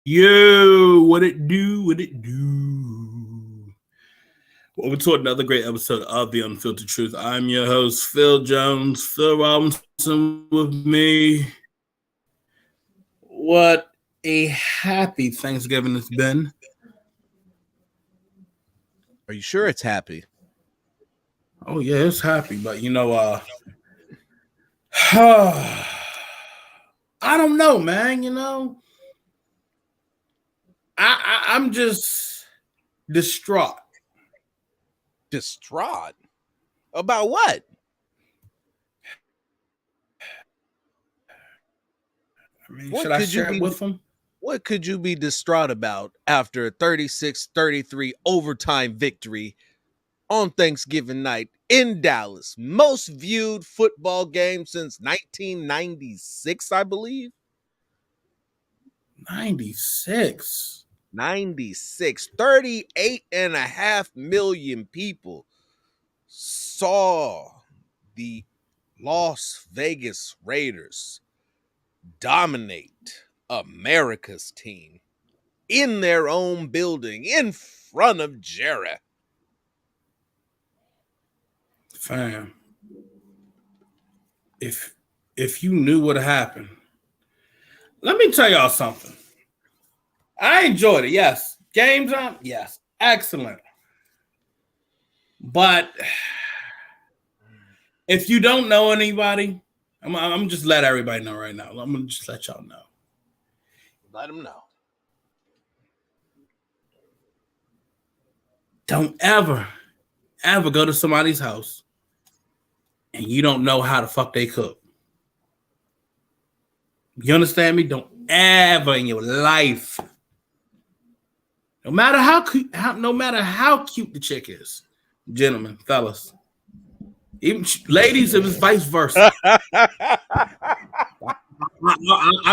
Yo, what it do? What it do? Welcome to another great episode of The Unfiltered Truth. I'm your host, Phil Jones. Phil Robinson with me. What a happy Thanksgiving it's been. Are you sure it's happy? Oh, yeah, it's happy. But, I don't know, man, I'm just distraught. Distraught? About what? I mean, should I share it with them? What could you be distraught about after a 36-33 overtime victory on Thanksgiving night in Dallas? Most viewed football game since 1996, I believe. 96. 38.5 million people saw the Las Vegas Raiders dominate America's team in their own building in front of Jerry. Fam, if you knew what happened, let me tell y'all something. I enjoyed it. Yes. Game time. Yes. Excellent. But if you don't know anybody, I'm just let everybody know right now. I'm gonna just let y'all know. Let them know. Don't ever go to somebody's house and you don't know how the fuck they cook. You understand me? Don't ever in your life, no matter how cute the chick is, gentlemen, fellas, even ladies, if it's vice versa. I'm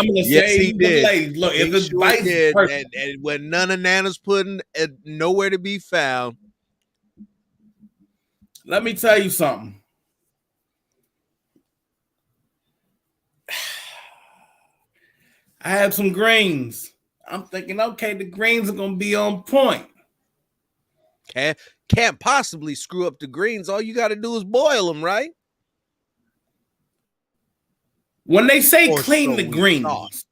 gonna say, he did. Ladies, look, if it's vice versa, and when none of Nana's pudding nowhere to be found. Let me tell you something. I had some greens. I'm thinking, okay, the greens are gonna be on point. Can't possibly screw up the greens. All you got to do is boil them, right? When they say clean the greens,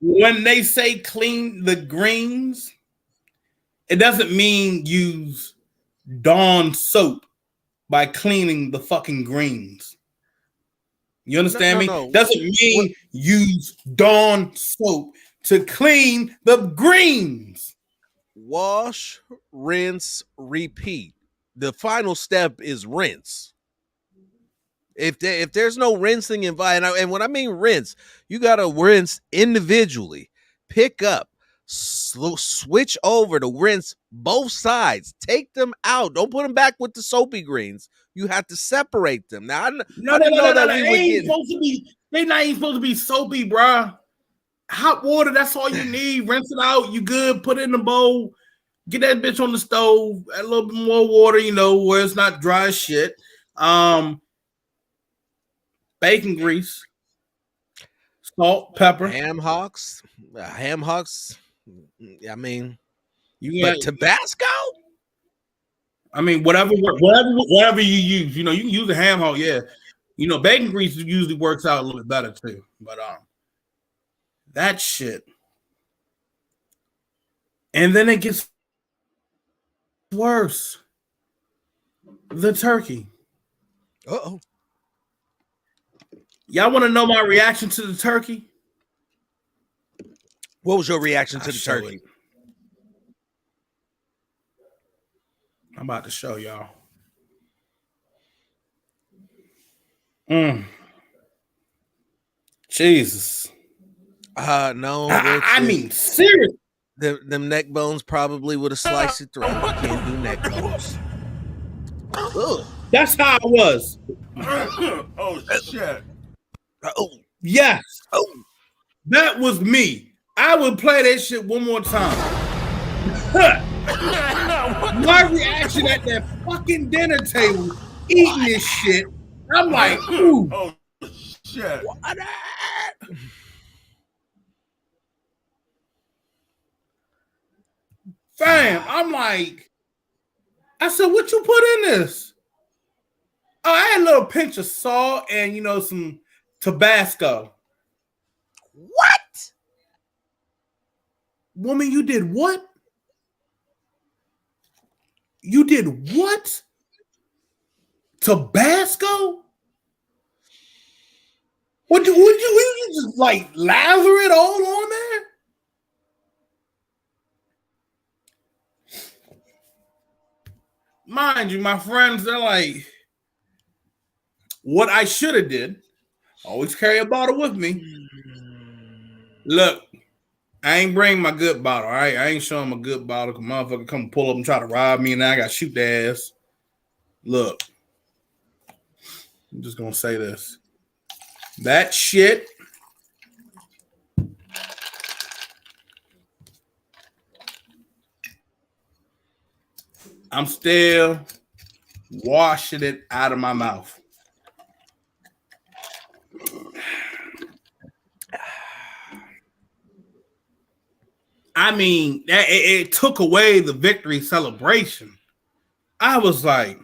when they say clean the greens, it doesn't mean use Dawn soap by cleaning the fucking greens. You understand me? No. Doesn't mean use Dawn soap to clean the greens. Wash, rinse, repeat. The final step is rinse. If there's no rinsing involved, and when I mean rinse, you got to rinse individually. Pick up, switch over to rinse both sides. Take them out. Don't put them back with the soapy greens. You have to separate them. Now, they're not even supposed to be soapy, bruh. Hot water, that's all you need. Rinse it out. You good. Put it in the bowl. Get that bitch on the stove. Add a little bit more water, where it's not dry as shit. Bacon grease, salt, pepper. Ham hocks. I mean, but Tabasco? I mean, whatever you use, you can use a ham hock, yeah. Bacon grease usually works out a little bit better too. But that shit. And then it gets worse. The turkey. Uh-oh. Y'all want to know my reaction to the turkey? What was your reaction to the turkey? I'm about to show y'all. Jesus. No. I mean, seriously. Them neck bones probably would have sliced it through. I can't do neck bones. Ugh. That's how I was. Oh, shit. Oh. Yes. Oh. That was me. I would play that shit one more time. My reaction at that fucking dinner table, eating this shit, I'm like, ooh. Oh, shit. Fam, I'm like, I said, what you put in this? Oh, I had a little pinch of salt and some Tabasco. What? Woman, you did what? You did what? Tabasco? Would you just like lather it all on there? Mind you, my friends, they're like, what I should have did, always carry a bottle with me. Look, I ain't bring my good bottle, all right? I ain't showing my good bottle because motherfucker come pull up and try to rob me and now I got to shoot their ass. Look, I'm just going to say this. That shit I'm still washing it out of my mouth. I mean, it took away the victory celebration. I was like,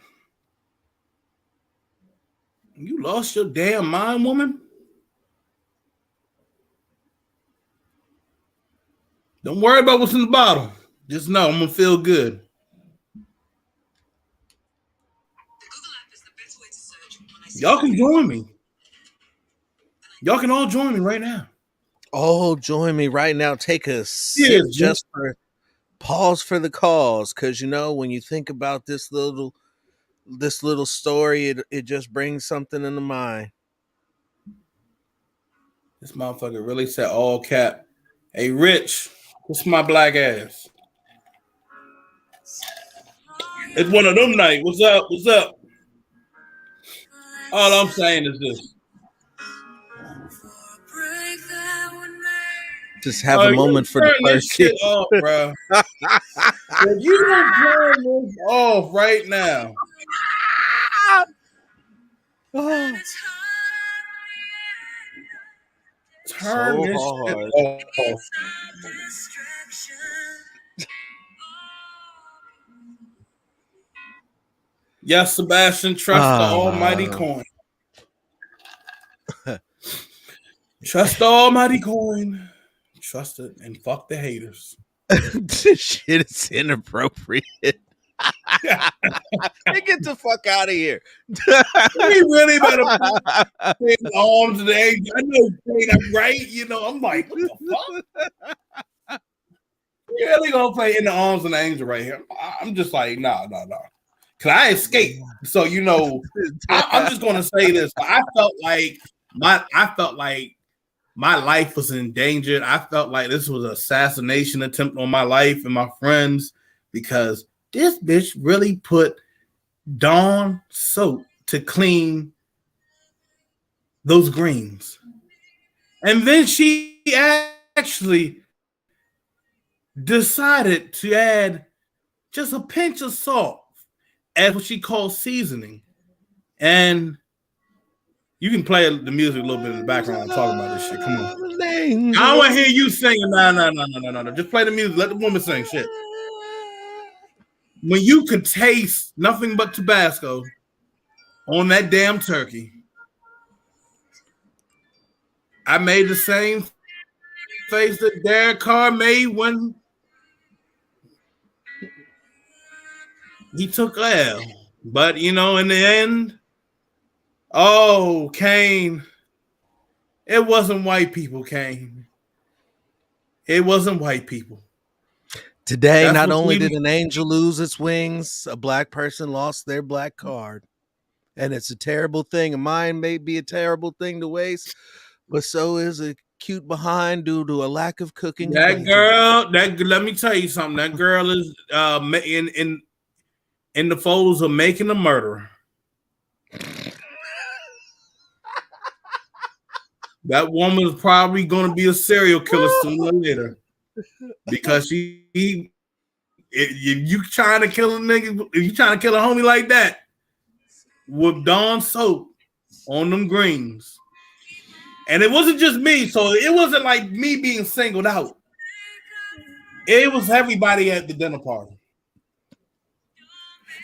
you lost your damn mind, woman? Don't worry about what's in the bottle. Just know I'm going to feel good. Y'all can join me. Y'all can all join me right now. Oh, join me right now. Take a sip just for pause for the cause. Because, when you think about this little story, it just brings something in the mind. This motherfucker really said all cap. Hey, Rich, what's my black ass? It's one of them nights. What's up? What's up? All I'm saying is this. Just have a moment for the first shit off, bro. If you don't turn this off right now. Oh. Turn this shit off. Yes, Sebastian, trust the almighty coin. Trust the almighty coin. Trust it and fuck the haters. This shit is inappropriate. Get the fuck out of here. We really better put the arms of the angel. I know that, right? I'm like, what the fuck? We really gonna play in the arms of the angel right here? I'm just like, nah. Cause I escaped. So I'm just gonna say this. I felt like my life was endangered. I felt like this was an assassination attempt on my life and my friends because this bitch really put Dawn soap to clean those greens. And then she actually decided to add just a pinch of salt as what she calls seasoning. And you can play the music a little bit in the background talking about this shit. Come on. I don't want to hear you singing. No. Just play the music. Let the woman sing shit. When you could taste nothing but Tabasco on that damn turkey, I made the same face that Carr made when he took L. But, in the end, Kane, it wasn't white people, Kane. It wasn't white people. Today, not only did an angel lose its wings, a black person lost their black card. And it's a terrible thing. And mine may be a terrible thing to waste, but so is a cute behind due to a lack of cooking. That girl, let me tell you something. That girl is in the folds of making a murderer. That woman is probably going to be a serial killer sooner or later. Because if you trying to kill a nigga, if you trying to kill a homie like that with Dawn soap on them greens, and it wasn't just me, so it wasn't like me being singled out. It was everybody at the dinner party.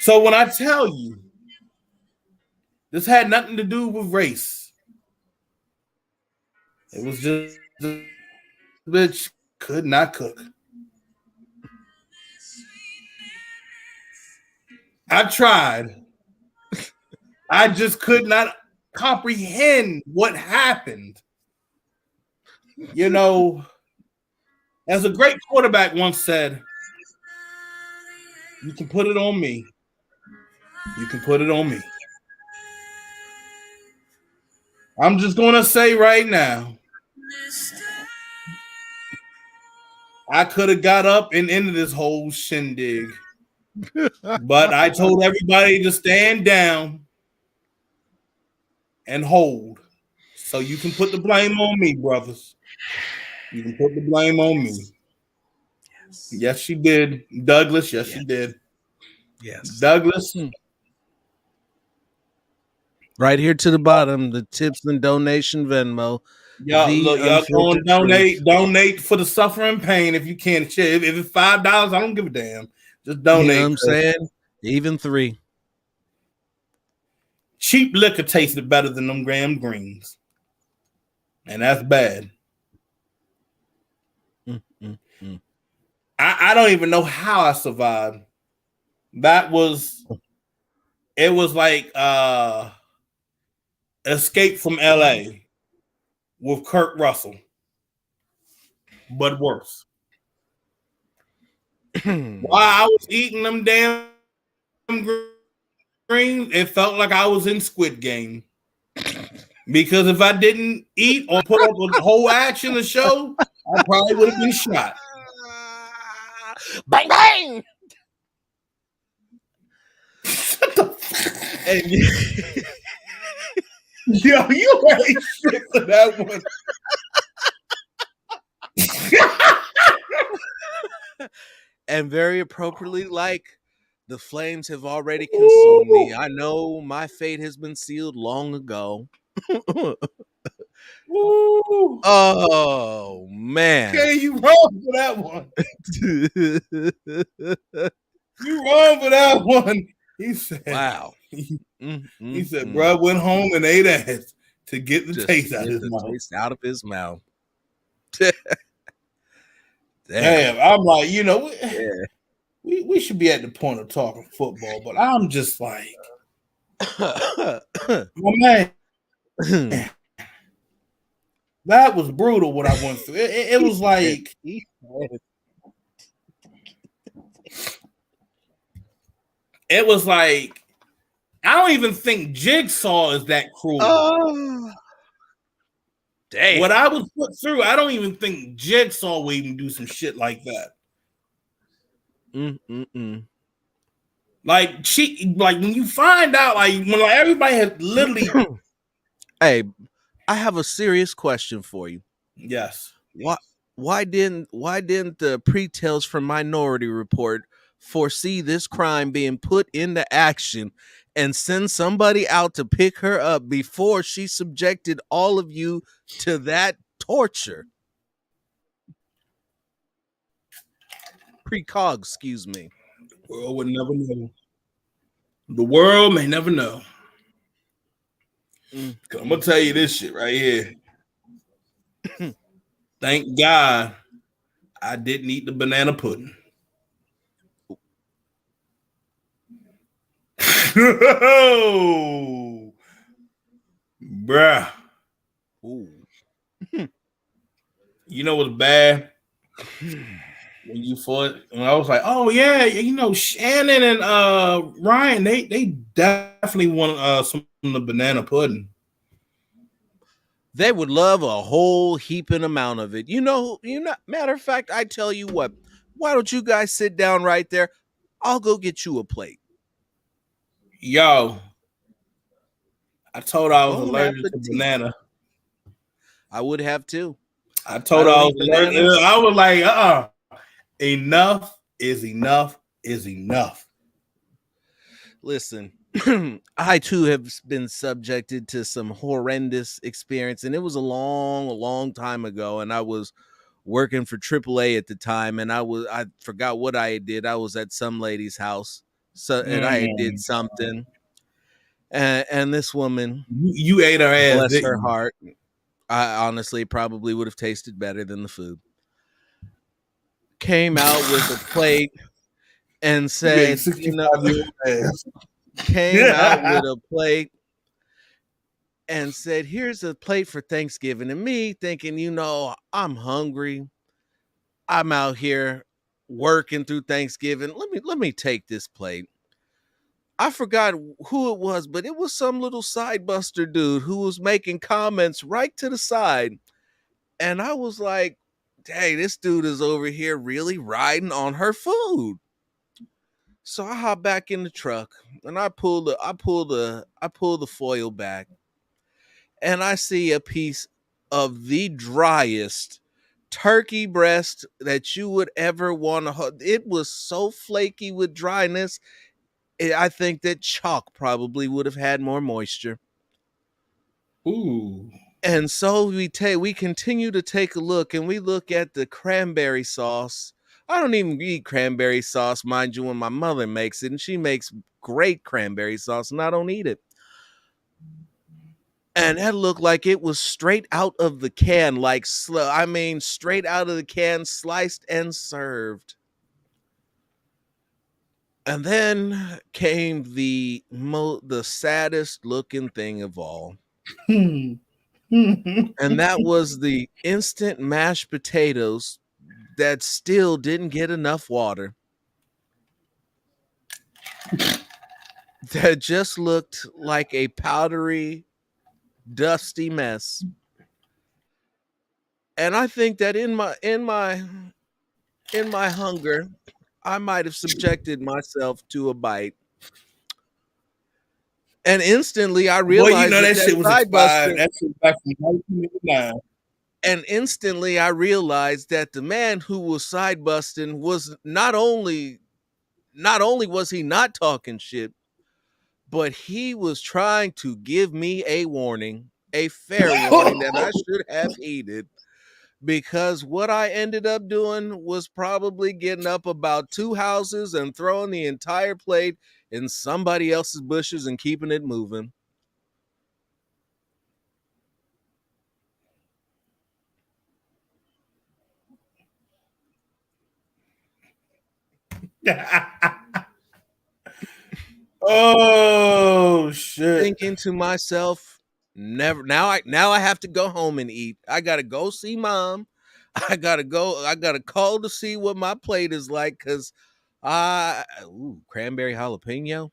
So when I tell you, this had nothing to do with race. It was just bitch could not cook. I tried. I just could not comprehend what happened. You know, as a great quarterback once said, you can put it on me. You can put it on me. I'm just going to say right now, I could have got up and ended this whole shindig. But I told everybody to stand down and hold. So you can put the blame on me, brothers. You can put the blame on me. Yes, she did. Douglas, yes, she did. Yes. Douglas. Right here to the bottom, the tips and donation Venmo. Y'all, look, y'all going to donate for the suffering pain if you can. If it's $5, I don't give a damn. Just donate. You know what I'm saying? Even $3. Cheap liquor tasted better than them Graham Greens. And that's bad. I don't even know how I survived. It was like Escape from LA with Kurt Russell, but worse. While I was eating them damn greens, it felt like I was in Squid Game. Because if I didn't eat or put up a whole action of show, I probably would have been shot. Bang bang! And yo, you ain't shit for that one. And very appropriately, like, the flames have already consumed me. I know my fate has been sealed long ago. Oh man! Okay, you wrong for that one. You wrong for that one. He said, "Wow." He said, "Bro, went home and ate ass to get the taste out of his mouth." Taste out of his mouth. Damn, I'm like, you know, we should be at the point of talking football, but I'm just like, oh man, that was brutal what I went through. It was like, it was like, I don't even think Jigsaw is that cruel. Damn. What I was put through, I don't even think Jigsaw would even do some shit like that. Like when you find out, like when everybody has literally. Hey, I have a serious question for you. Yes. Why didn't the pre-tales from Minority Report foresee this crime being put into action and send somebody out to pick her up before she subjected all of you to that torture? Precog, excuse me. The world would never know. The world may never know. I'm gonna tell you this shit right here. Thank God I didn't eat the banana pudding. Oh, bruh. You know what's bad? When I was like, oh yeah, you know, Shannon and Ryan, they definitely want some of the banana pudding. They would love a whole heaping amount of it. You know, matter of fact, I tell you what, why don't you guys sit down right there? I'll go get you a plate. Yo, I told her I was allergic to banana. I would have too. I told her I was allergic. I was like, enough is enough is enough. Listen, I too have been subjected to some horrendous experience, and it was a long time ago, and I was working for AAA at the time, and I forgot what I did. I was at some lady's house, and I did something, and this woman, you ate her ass, bless her heart, I honestly probably would have tasted better than the food. Came out with a plate and said, came out with a plate and said, here's a plate for Thanksgiving. And me thinking, I'm hungry. I'm out here working through Thanksgiving. Let me take this plate. I forgot who it was, but it was some little sidebuster dude who was making comments right to the side. And I was like, hey, this dude is over here really riding on her food. So I hop back in the truck and I pull the foil back, and I see a piece of the driest turkey breast that you would ever want to hold. It was so flaky with dryness. I think that chalk probably would have had more moisture. Ooh. And so we continue to take a look, and we look at the cranberry sauce. I don't even eat cranberry sauce, mind you, when my mother makes it, and she makes great cranberry sauce, and I don't eat it. And that looked like it was straight out of the can, straight out of the can, sliced and served. And then came the saddest looking thing of all. And that was the instant mashed potatoes that still didn't get enough water. That just looked like a powdery, dusty mess. And I think that in my hunger, I might have subjected myself to a bite. And instantly I realized that shit was expired. That shit back from 1989. And instantly I realized that the man who was side busting was not only was he not talking shit, but he was trying to give me a warning, a fair warning that I should have heeded. Because what I ended up doing was probably getting up about 2 houses and throwing the entire plate in somebody else's bushes and keeping it moving. Oh shit! Thinking to myself, never. Now I have to go home and eat. I gotta go see mom. I gotta call to see what my plate is like, because cranberry jalapeno.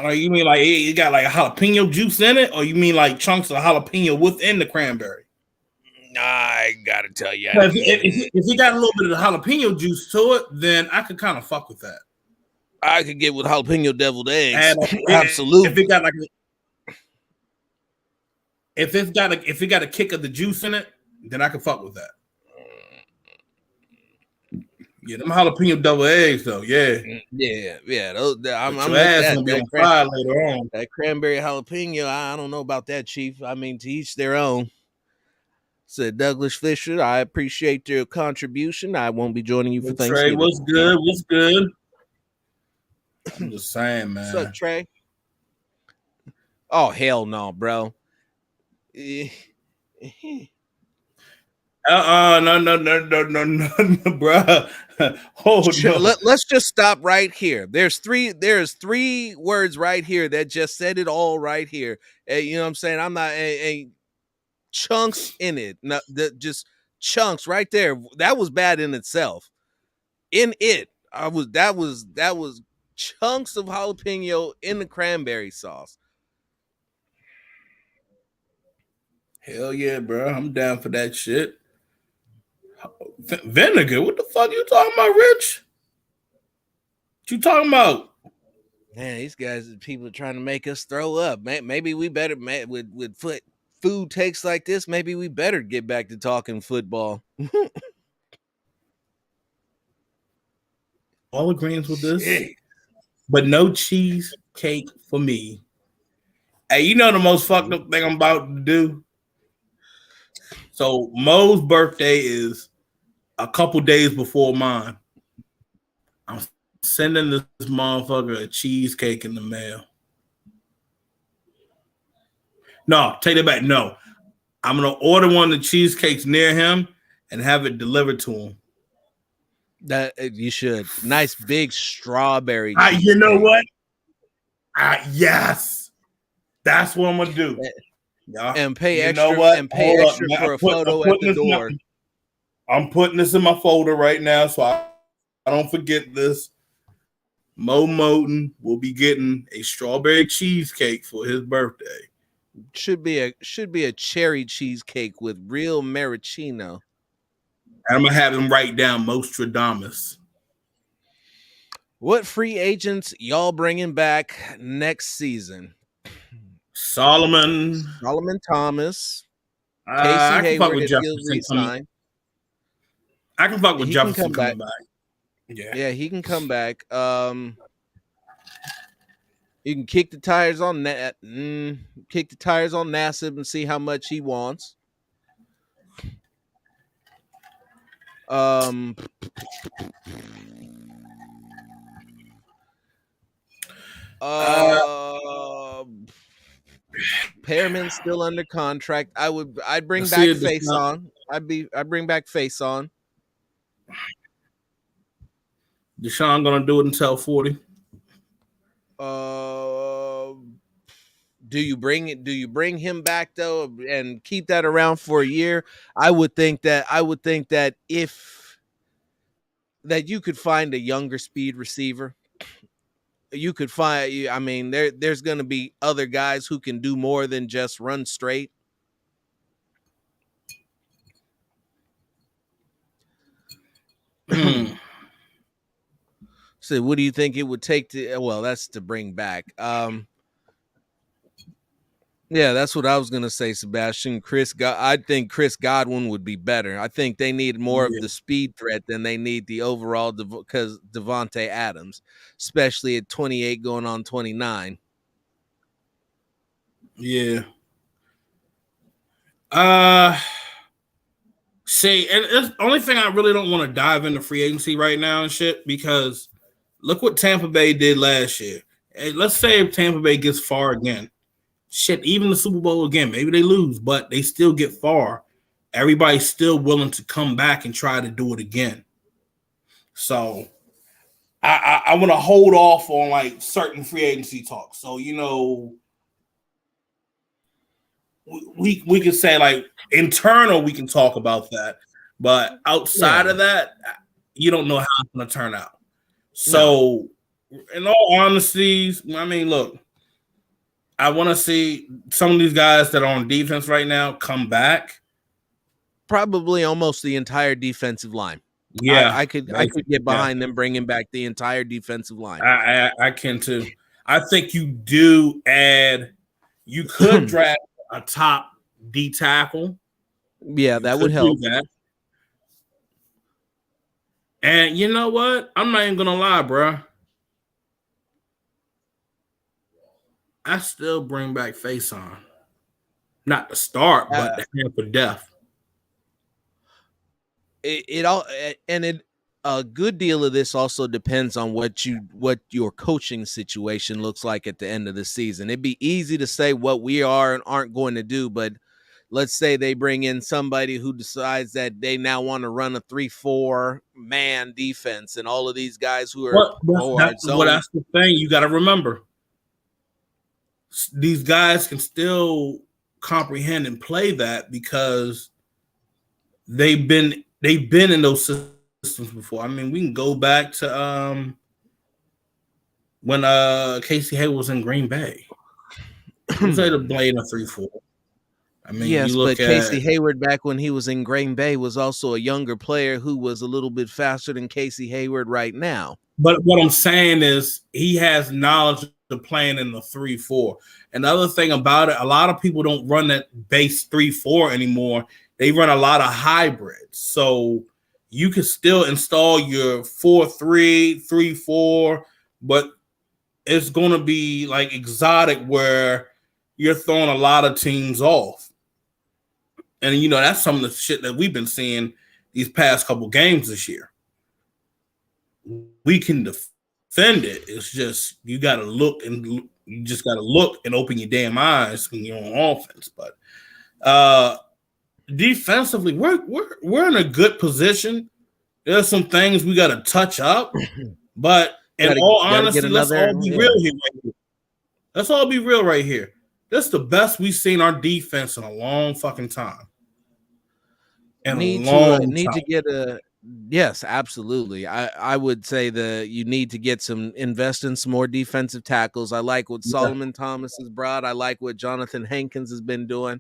Like you mean like it got like a jalapeno juice in it, or you mean like chunks of jalapeno within the cranberry? I gotta tell you, if you got a little bit of the jalapeno juice to it, then I could kind of fuck with that. I could get with jalapeno deviled eggs. Absolutely. If it got like, if it got a kick of the juice in it, then I could fuck with that. Yeah, them jalapeno double eggs though. Yeah. I'm ass gonna be on fire later on. That cranberry jalapeno, I don't know about that, Chief. I mean, to each their own. Said Douglas Fisher, I appreciate your contribution. I won't be joining you for Thanksgiving. Trey, what's good? What's good? I'm just saying, man. What's up, Trey? Oh, hell no, bro. No, bro. Let's just stop right here. There's three words right here that just said it all right here. You know what I'm saying? I'm not chunks in it. Not just chunks right there. That was bad in itself. In it, that was chunks of jalapeno in the cranberry sauce. Hell yeah, bro. I'm down for that shit. Vinegar? What the fuck you talking about, Rich? What you talking about? Man, these guys, people are trying to make us throw up. Maybe we better, with food takes like this, maybe we better get back to talking football. All agreements with this. but no cheesecake for me. Hey, you know the most fucked up thing I'm about to do? So Mo's birthday is a couple days before mine. I'm sending this motherfucker a cheesecake in the mail. No, take it back. No, I'm gonna order one of the cheesecakes near him and have it delivered to him. That you should. Nice big strawberry. You know what? Yes, that's what I'm gonna do. Yeah. And pay extra. And pay extra for a photo at the door. I'm putting this in my folder right now, so I don't forget this. Mo Moten will be getting a strawberry cheesecake for his birthday. Should be a cherry cheesecake with real maraschino. And I'm gonna have him write down Mostradamus. What free agents y'all bringing back next season? Solomon Thomas, Casey Hayward. I can fuck with Jefferson coming back. Yeah, he can come back. You can kick the tires on that. Kick the tires on Nassib and see how much he wants. Pearman's still under contract. I'd bring back Faison. I'd bring back Faison. Deshaun gonna do it until 40. Do you bring him back though and keep that around for a year? I would think that if you could find a younger speed receiver, you could find. I mean, there's going to be other guys who can do more than just run straight. So, what do you think it would take to? Well, that's to bring back. Yeah, that's what I was gonna say, Sebastian. I think Chris Godwin would be better. I think they need more of the speed threat than they need the overall because Devontae Adams, especially at 28 going on 29. Yeah. See, and it's the only thing I really don't want to dive into free agency right now and shit, because look what Tampa Bay did last year. Hey, let's say if Tampa Bay gets far again. Shit, even the Super Bowl again, maybe they lose, but they still get far. Everybody's still willing to come back and try to do it again. So I want to hold off on like certain free agency talk. So, you know, we can say like internal, we can talk about that, but outside of that, you don't know how it's going to turn out. So, in all honesty, I mean, look, I want to see some of these guys that are on defense right now come back. Probably almost the entire defensive line. Yeah, I could get behind them bringing back the entire defensive line. I can too. I think you do add. You could draft a top D tackle. Yeah, that would help. That. And you know what? I'm not even gonna lie, bro. I still bring back Faison. Not the start, but the hand for death. A good deal of this also depends on what your coaching situation looks like at the end of the season. It'd be easy to say what we are and aren't going to do, but let's say they bring in somebody who decides that they now want to run a 3-4 man defense, and all of these guys who are that's the thing you got to remember. These guys can still comprehend and play that because they've been in those systems before. I mean, we can go back to when Casey Hayward was in Green Bay. He was able to play in a 3-4. I mean, yes, but Casey Hayward back when he was in Green Bay was also a younger player who was a little bit faster than Casey Hayward right now. But what I'm saying is he has knowledge of playing in the 3-4. And the other thing about it, a lot of people don't run that base 3-4 anymore. They run a lot of hybrids. So you can still install your 4-3, 3-4, but it's going to be like exotic where you're throwing a lot of teams off. And, that's some of the shit that we've been seeing these past couple games this year. We can defend it. It's just you got to look and open your damn eyes when you're on offense. But defensively, we're in a good position. There's some things we got to touch up, but in all honesty, let's all be real here. Let's all be real right here. That's the best we've seen our defense in a long fucking time. Yes, absolutely. I would say you need to invest in some more defensive tackles. I like what Solomon Thomas has brought. I like what Jonathan Hankins has been doing.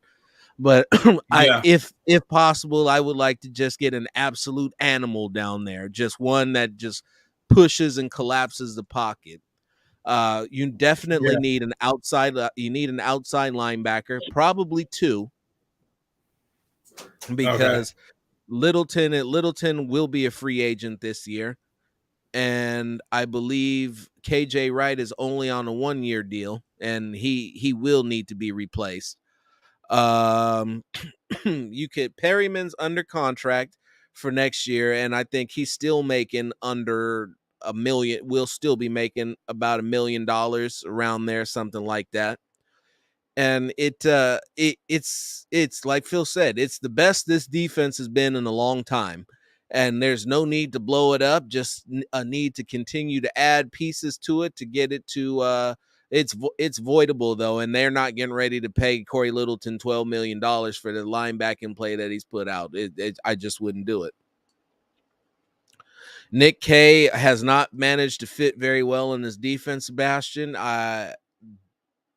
But if possible, I would like to just get an absolute animal down there, just one that just pushes and collapses the pocket. You definitely need an outside. You need an outside linebacker, probably two, because Littleton will be a free agent this year, and I believe KJ Wright is only on a 1-year deal, and he will need to be replaced. Perryman's under contract for next year, and I think he's still making under $1 million. We'll still be making about $1 million around there, something like that. And it's like Phil said, it's the best this defense has been in a long time, and there's no need to blow it up, just a need to continue to add pieces to it to get it to it's voidable though, and they're not getting ready to pay Corey Littleton $12 million for the linebacking play that he's put out. I just wouldn't do it. Nick Kay has not managed to fit very well in his defense, Sebastian.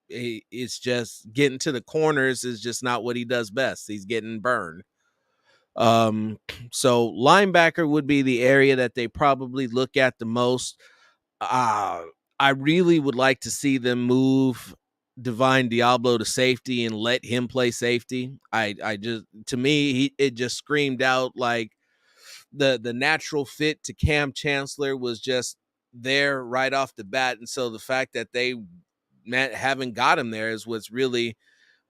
It's just getting to the corners is just not what he does best. He's getting burned. So linebacker would be the area that they probably look at the most. I really would like to see them move Divine Diablo to safety and let him play safety. To me, it just screamed out like the natural fit to Cam Chancellor was just there right off the bat. And so the fact that they haven't got him there is what's really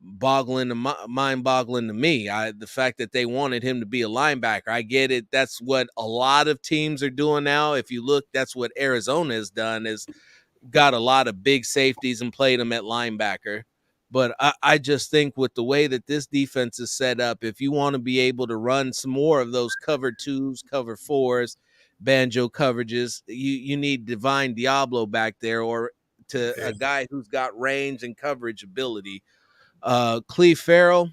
mind-boggling to me. The fact that they wanted him to be a linebacker, I get it. That's what a lot of teams are doing now. If you look, that's what Arizona has done, is got a lot of big safeties and played them at linebacker. But I just think with the way that this defense is set up, if you want to be able to run some more of those cover 2s, cover 4s, banjo coverages, you need Divine Diablo back there, or to a guy who's got range and coverage ability. Cleve Farrell,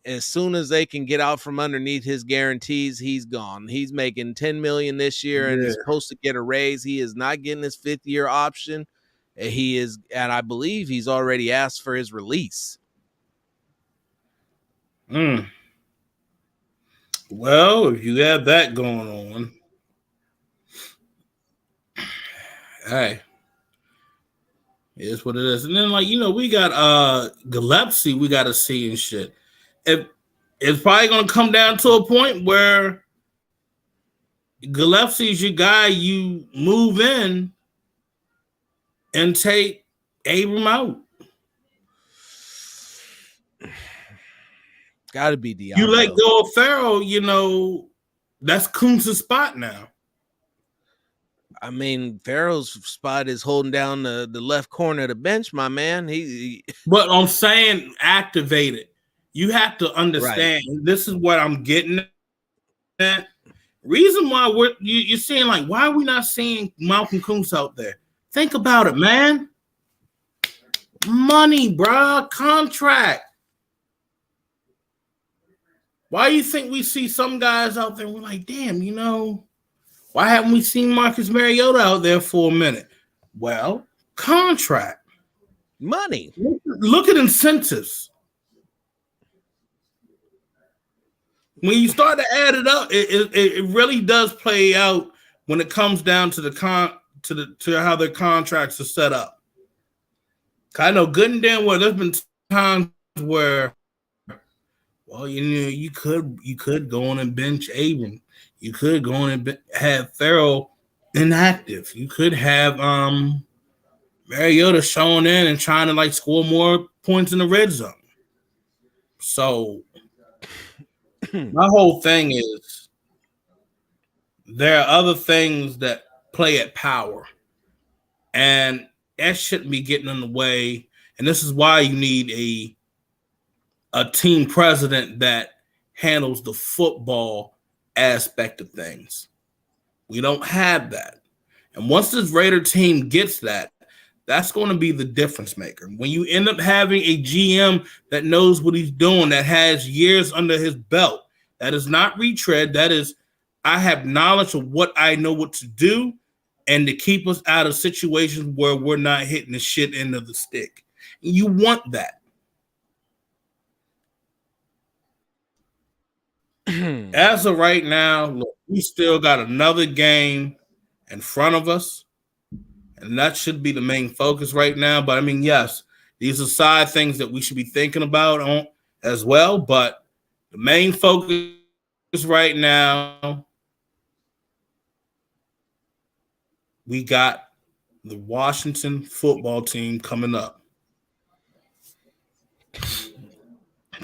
as soon as they can get out from underneath his guarantees, he's gone. He's making $10 million this year and is supposed to get a raise. He is not getting his 5th-year option. He is, and I believe he's already asked for his release. Well, if you have that going on, hey, it is what it is. And then, we got Gillespie we got to see and shit. It's probably going to come down to a point where Gillespie's your guy. You move in and take Abram out. Got to be Diablo. You let go of Farrell, that's Kuntz's spot now. I mean, Farrell's spot is holding down the left corner of the bench, my man. But I'm saying activate it. You have to understand. Right. This is what I'm getting at. Reason why you're saying, like, why are we not seeing Malcolm Kuntz out there? Think about it, man. Money, bruh. Contract. Why do you think we see some guys out there? We're like, damn, why haven't we seen Marcus Mariota out there for a minute? Well, contract. Money. Look at incentives. When you start to add it up, it really does play out when it comes down to to how their contracts are set up. I know good and damn well there's been times where, well, you could go on and bench Abram. You could go on and have Farrell inactive. You could have Mariota showing in and trying to like score more points in the red zone. So my whole thing is there are other things that play at power, and that shouldn't be getting in the way. And this is why you need a team president that handles the football aspect of things. We don't have that. And once this Raider team gets that, that's going to be the difference maker. When you end up having a GM that knows what he's doing, that has years under his belt, that is not retread, that is, I have knowledge of what I know what to do and to keep us out of situations where we're not hitting the shit end of the stick. You want that. As of right now, look, we still got another game in front of us, and that should be the main focus right now. But I mean, yes, these are side things that we should be thinking about on as well. But the main focus right now, we got the Washington football team coming up.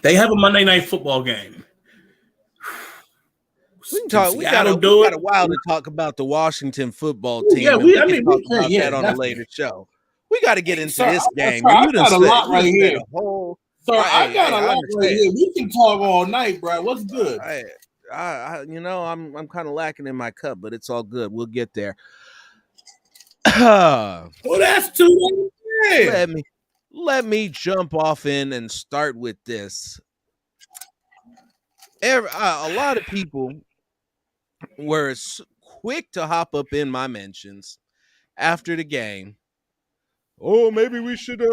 They have a Monday night football game. We can talk. We got a while to talk about the Washington football team. Yeah, we can talk about that on a later show. We got to get into this game. I got a lot right here. I got a lot right here. We can talk all night, bro. What's good? I'm kind of lacking in my cup, but it's all good. We'll get there. Well, that's too late. Let me jump off in and start with this. A lot of people were quick to hop up in my mentions after the game. Oh, maybe we should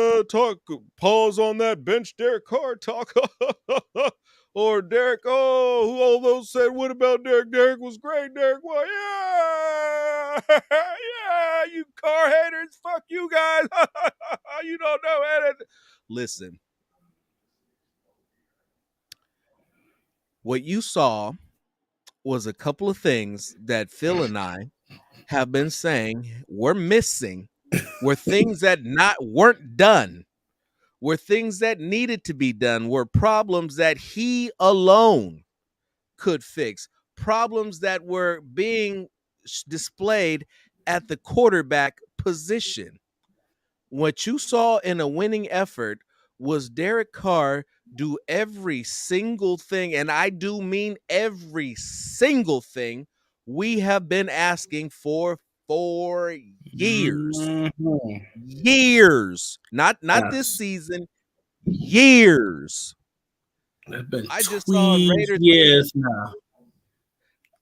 pause on that bench Derek Carr talk. Or Derek, who all those said, what about Derek? Derek was great. Derek, well, yeah. Yeah, you Carr haters. Fuck you guys. You don't know anything. Listen. What you saw was a couple of things that Phil and I have been saying were missing, were things that weren't done, were things that needed to be done, were problems that he alone could fix, problems that were being displayed at the quarterback position. What you saw in a winning effort was Derek Carr do every single thing, and I do mean every single thing we have been asking for years. Mm-hmm. Years. Not this season. Years. I just saw Raiders years now.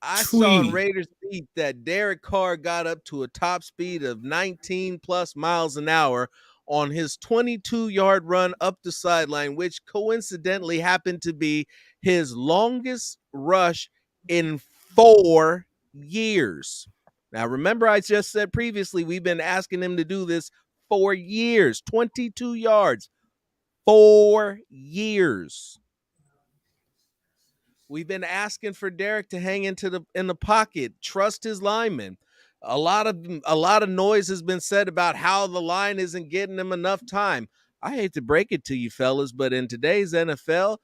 I saw on Raiders beat that Derek Carr got up to a top speed of 19 plus miles an hour on his 22-yard run up the sideline, which coincidentally happened to be his longest rush in 4 years. Now, remember, I just said previously, we've been asking him to do this for years. 22 yards, 4 years. We've been asking for Derek to hang in the pocket, trust his linemen. A lot of noise has been said about how the line isn't getting him enough time. I hate to break it to you, fellas, but in today's NFL,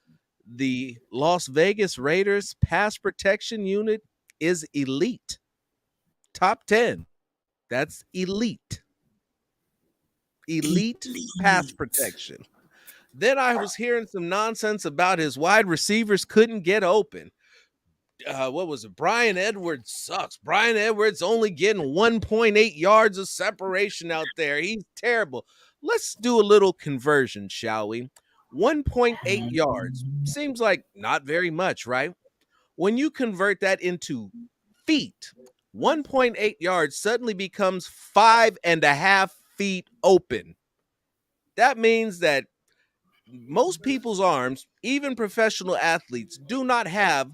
the Las Vegas Raiders pass protection unit is elite. Top 10. That's elite. Elite pass protection. Then I was hearing some nonsense about his wide receivers couldn't get open. What was it? Brian Edwards sucks. Brian Edwards only getting 1.8 yards of separation out there. He's terrible. Let's do a little conversion, shall we? 1.8 yards seems like not very much, right? When you convert that into feet, 1.8 yards suddenly becomes 5.5 feet open. That means that most people's arms, even professional athletes, do not have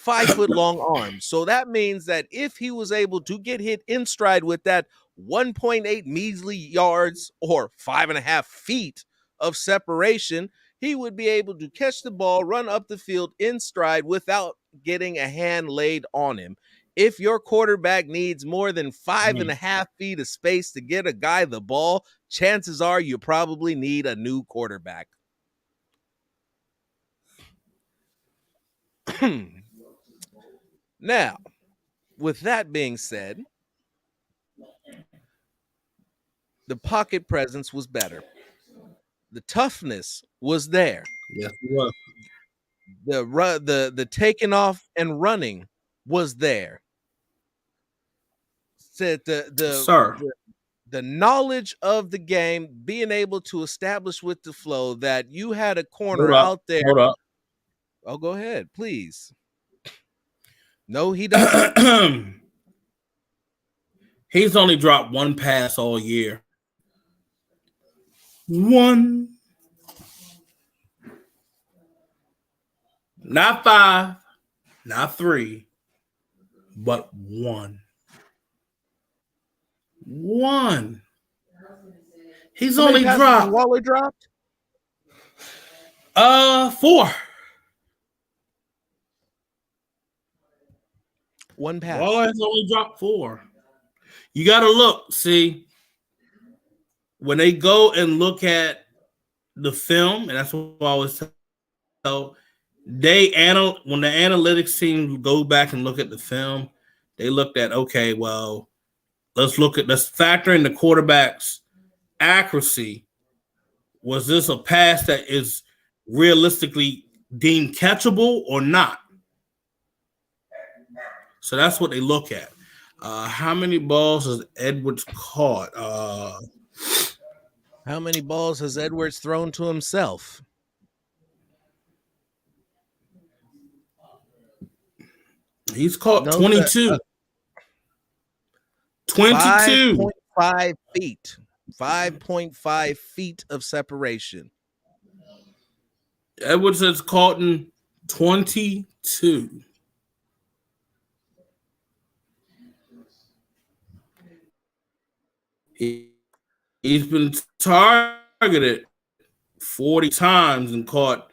5-foot-long arms. So that means that if he was able to get hit in stride with that 1.8 measly yards or 5.5 feet of separation, he would be able to catch the ball, run up the field in stride without getting a hand laid on him. If your quarterback needs more than 5.5 feet of space to get a guy the ball, chances are you probably need a new quarterback. Now, with that being said, the pocket presence was better. The toughness was there. Yes, it was. The taking off and running was there. Said the knowledge of the game, being able to establish with the flow that you had a corner out there. Hold up. Oh, go ahead, please. No, he doesn't. He's only dropped one pass all year. One. Not 5, not 3, but one. One. He's How only many dropped. Waller dropped? 4. One pass. Waller has only dropped 4. You got to look. See, when they go and look at the film, and that's what I always tell. When the analytics team go back and look at the film, they looked at, okay, well, let's factor in the quarterback's accuracy. Was this a pass that is realistically deemed catchable or not? So that's what they look at. How many balls has Edwards caught? How many balls has Edwards thrown to himself? He's caught 22. 22. 5.5 feet. 5.5 feet of separation. Edwards has caught in 22. He's been targeted 40 times and caught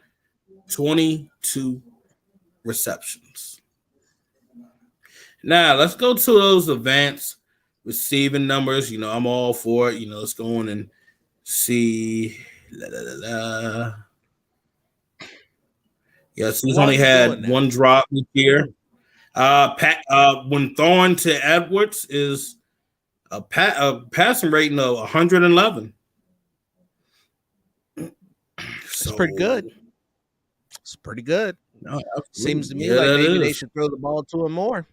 22 receptions. Now, let's go to those advanced receiving numbers. I'm all for it. Let's go on and see. Yes, he's only had one drop this year. When thrown to Edwards is a passing rating of 111. It's pretty good. It's pretty good. No, seems to me like maybe they should throw the ball to him more.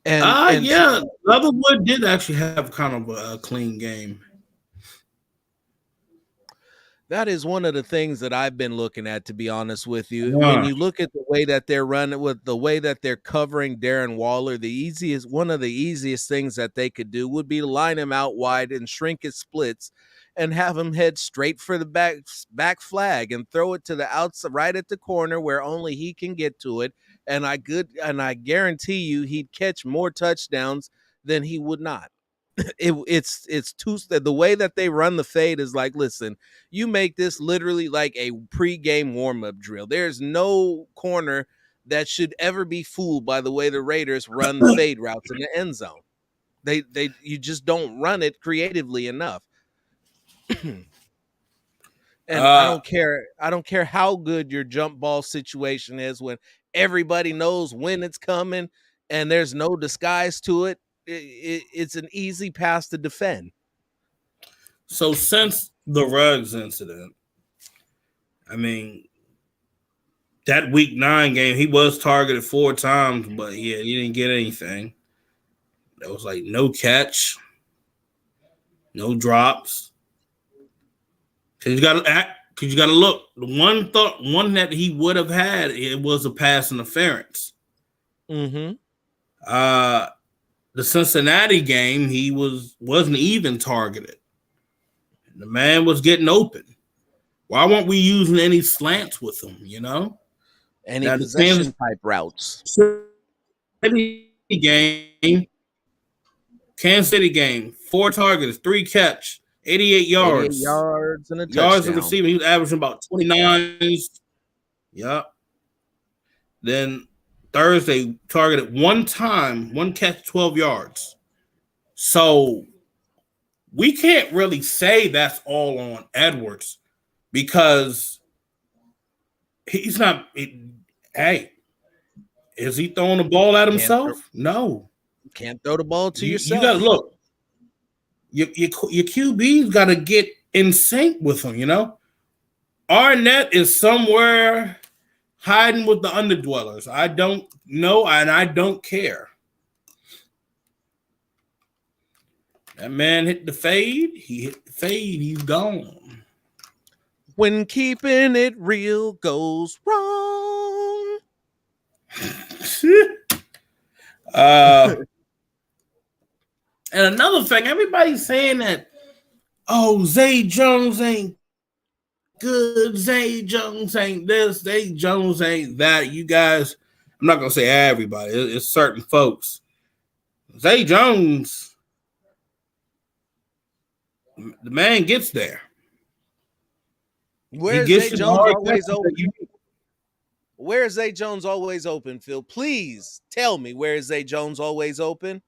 And yeah, Leatherwood did actually have kind of a clean game. That is one of the things that I've been looking at, to be honest with you. Yeah. When you look at the way that they're running, with the way that they're covering Darren Waller, one of the easiest things that they could do would be to line him out wide and shrink his splits and have him head straight for the back flag and throw it to the outside, right at the corner where only he can get to it. And I guarantee you he'd catch more touchdowns than he would not. It's too, the way that they run the fade is like, listen, you make this literally like a pregame warm-up drill. There's no corner that should ever be fooled by the way the Raiders run the fade routes in the end zone. You just don't run it creatively enough. And I don't care how good your jump ball situation is when everybody knows when it's coming and there's no disguise to it. It's an easy pass to defend. So since the Ruggs incident, I mean, that week 9 game, he was targeted 4 times, but yeah, he didn't get anything. There was like no catch, no drops. Cause you got to look. The one that he would have had, it was a pass interference. Mm-hmm. The Cincinnati game, he wasn't even targeted. The man was getting open. Why weren't we using any slants with him? Any possession type routes. Kansas City game, 4 targets, 3 catch, 88 yards. 88 yards and a touchdown. Yards of receiving. He was averaging about 29. Yep. Then Thursday targeted one time, one catch, 12 yards. So we can't really say that's all on Edwards because he's not. Hey, is he throwing the ball at himself? No. Can't throw the ball to yourself. You got to look. Your QB's got to get in sync with him, you know? Arnett is somewhere hiding with the underdwellers. I don't know, and I don't care. That man hit the fade. He hit the fade. He's gone. When keeping it real goes wrong. And another thing, everybody's saying that, oh, Zay Jones ain't good. Zay Jones ain't this. Zay Jones ain't that. You guys, I'm not going to say everybody. It's certain folks. Zay Jones, the man gets there. Where's Zay Jones always open? Where is Zay Jones always open, Phil? Please tell me, where is Zay Jones always open?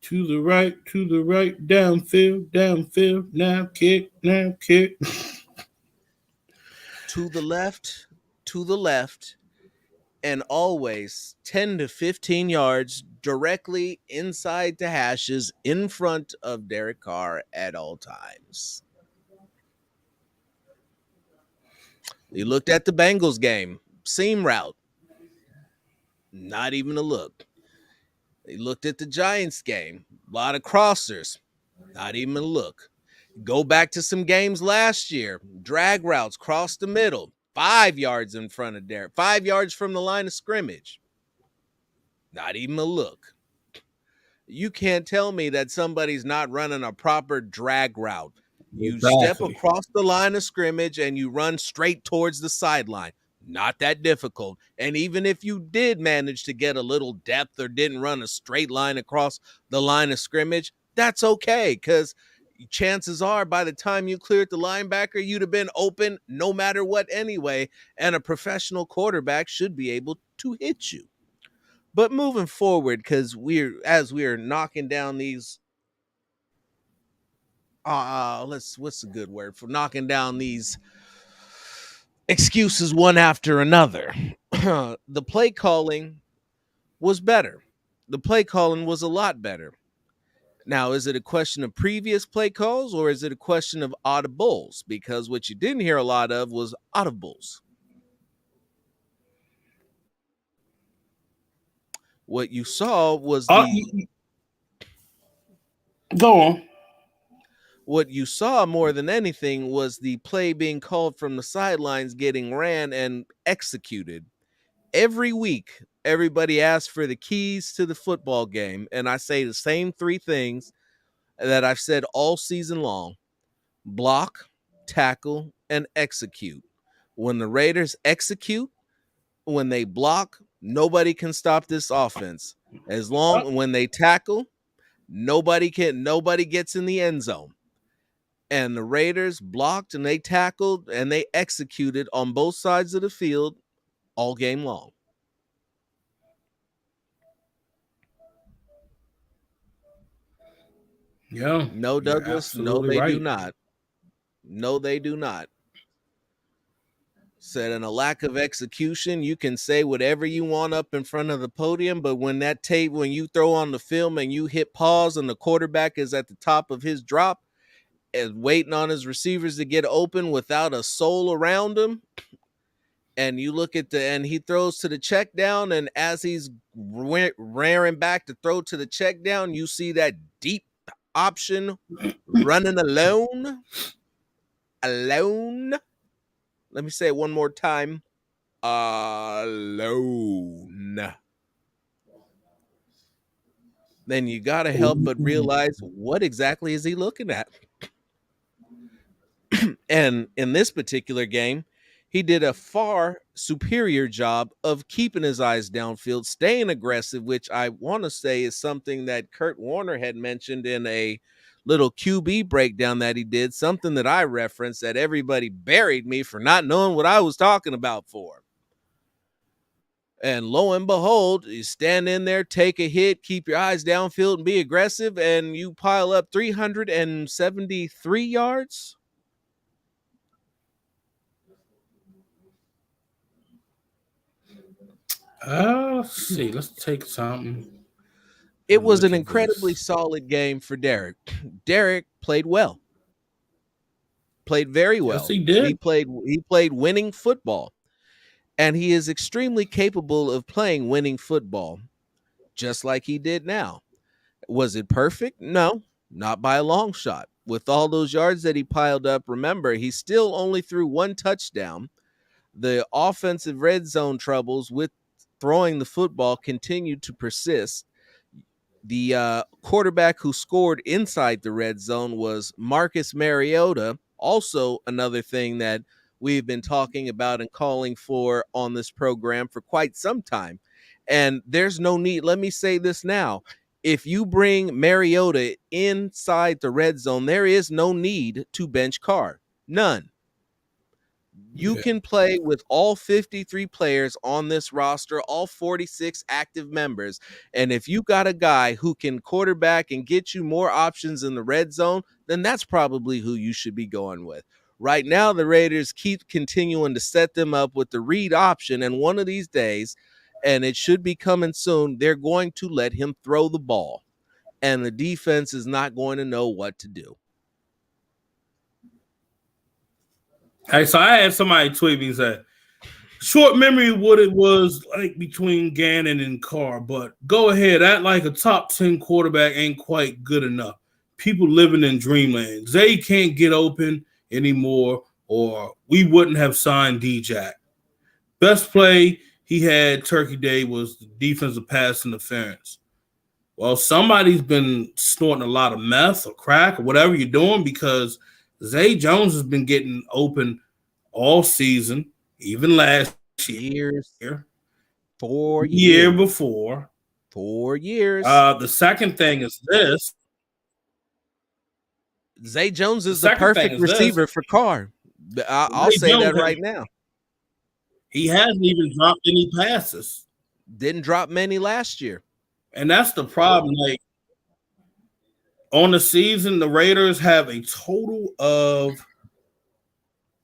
To the right, downfield, now kick. To the left, and always 10 to 15 yards directly inside the hashes in front of Derek Carr at all times. You looked at the Bengals game, seam route, not even a look. You looked at the Giants game, a lot of crossers, not even a look. Go back to some games last year, drag routes, cross the middle, 5 yards in front of Derek, 5 yards from the line of scrimmage, not even a look. You can't tell me that somebody's not running a proper drag route. You step across the line of scrimmage and you run straight towards the sideline. Not that difficult. And even if you did manage to get a little depth or didn't run a straight line across the line of scrimmage, that's okay, because chances are by the time you cleared the linebacker, you'd have been open no matter what anyway, and a professional quarterback should be able to hit you. But moving forward, because we're knocking down these what's a good word for knocking down these excuses one after another. The play calling was better. The play calling was a lot better. Now, is it a question of previous play calls or is it a question of audibles? Because what you didn't hear a lot of was audibles. What you saw was Go on. What you saw more than anything was the play being called from the sidelines getting ran and executed. Every week, everybody asks for the keys to the football game, and I say the same three things that I've said all season long: block, tackle, and execute. When the Raiders execute, when they block, nobody can stop this offense. As long when they tackle, nobody gets in the end zone. And the Raiders blocked and they tackled and they executed on both sides of the field all game long. Yeah. No, Douglas. No, they do not. No, they do not. Said in a lack of execution, you can say whatever you want up in front of the podium, but when you throw on the film and you hit pause and the quarterback is at the top of his drop and waiting on his receivers to get open without a soul around him, and you look at and he throws to the check down, and as he's rearing back to throw to the check down, you see that deep option running alone. Let me say it one more time. Alone. Then you got to help but realize, what exactly is he looking at? And in this particular game, he did a far superior job of keeping his eyes downfield, staying aggressive, which I want to say is something that Kurt Warner had mentioned in a little QB breakdown that he did, something that I referenced that everybody buried me for not knowing what I was talking about for. And lo and behold, you stand in there, take a hit, keep your eyes downfield, and be aggressive, and you pile up 373 yards. Let's see. Let's take something. It was an incredibly solid game for Derek. Derek played well. Played very well. Yes, he did. He played winning football. And he is extremely capable of playing winning football, just like he did now. Was it perfect? No, not by a long shot. With all those yards that he piled up, remember, he still only threw one touchdown. The offensive red zone troubles with throwing the football continued to persist. The quarterback who scored inside the red zone was Marcus Mariota. Also, another thing that we've been talking about and calling for on this program for quite some time. And there's no need. Let me say this now. If you bring Mariota inside the red zone, there is no need to bench Carr. None. You can play with all 53 players on this roster, all 46 active members. And if you got a guy who can quarterback and get you more options in the red zone, then that's probably who you should be going with. Right now, the Raiders keep continuing to set them up with the read option. And one of these days, and it should be coming soon, they're going to let him throw the ball. And the defense is not going to know what to do. Hey, so I had somebody tweet me and say, short memory of what it was like between Gannon and Carr, but go ahead, act like a top 10 quarterback ain't quite good enough. People living in dreamland. Zay can't get open anymore, or we wouldn't have signed D-Jack. Best play he had Turkey Day was the defensive pass interference. Well, somebody's been snorting a lot of meth or crack or whatever you're doing, because Zay Jones has been getting open all season, even last year. 4 years. Year before. 4 years. The second thing is this. Zay Jones is the perfect receiver for Carr. I'll say that right now. He hasn't even dropped any passes. Didn't drop many last year. And that's the problem. Like, on the season, the Raiders have a total of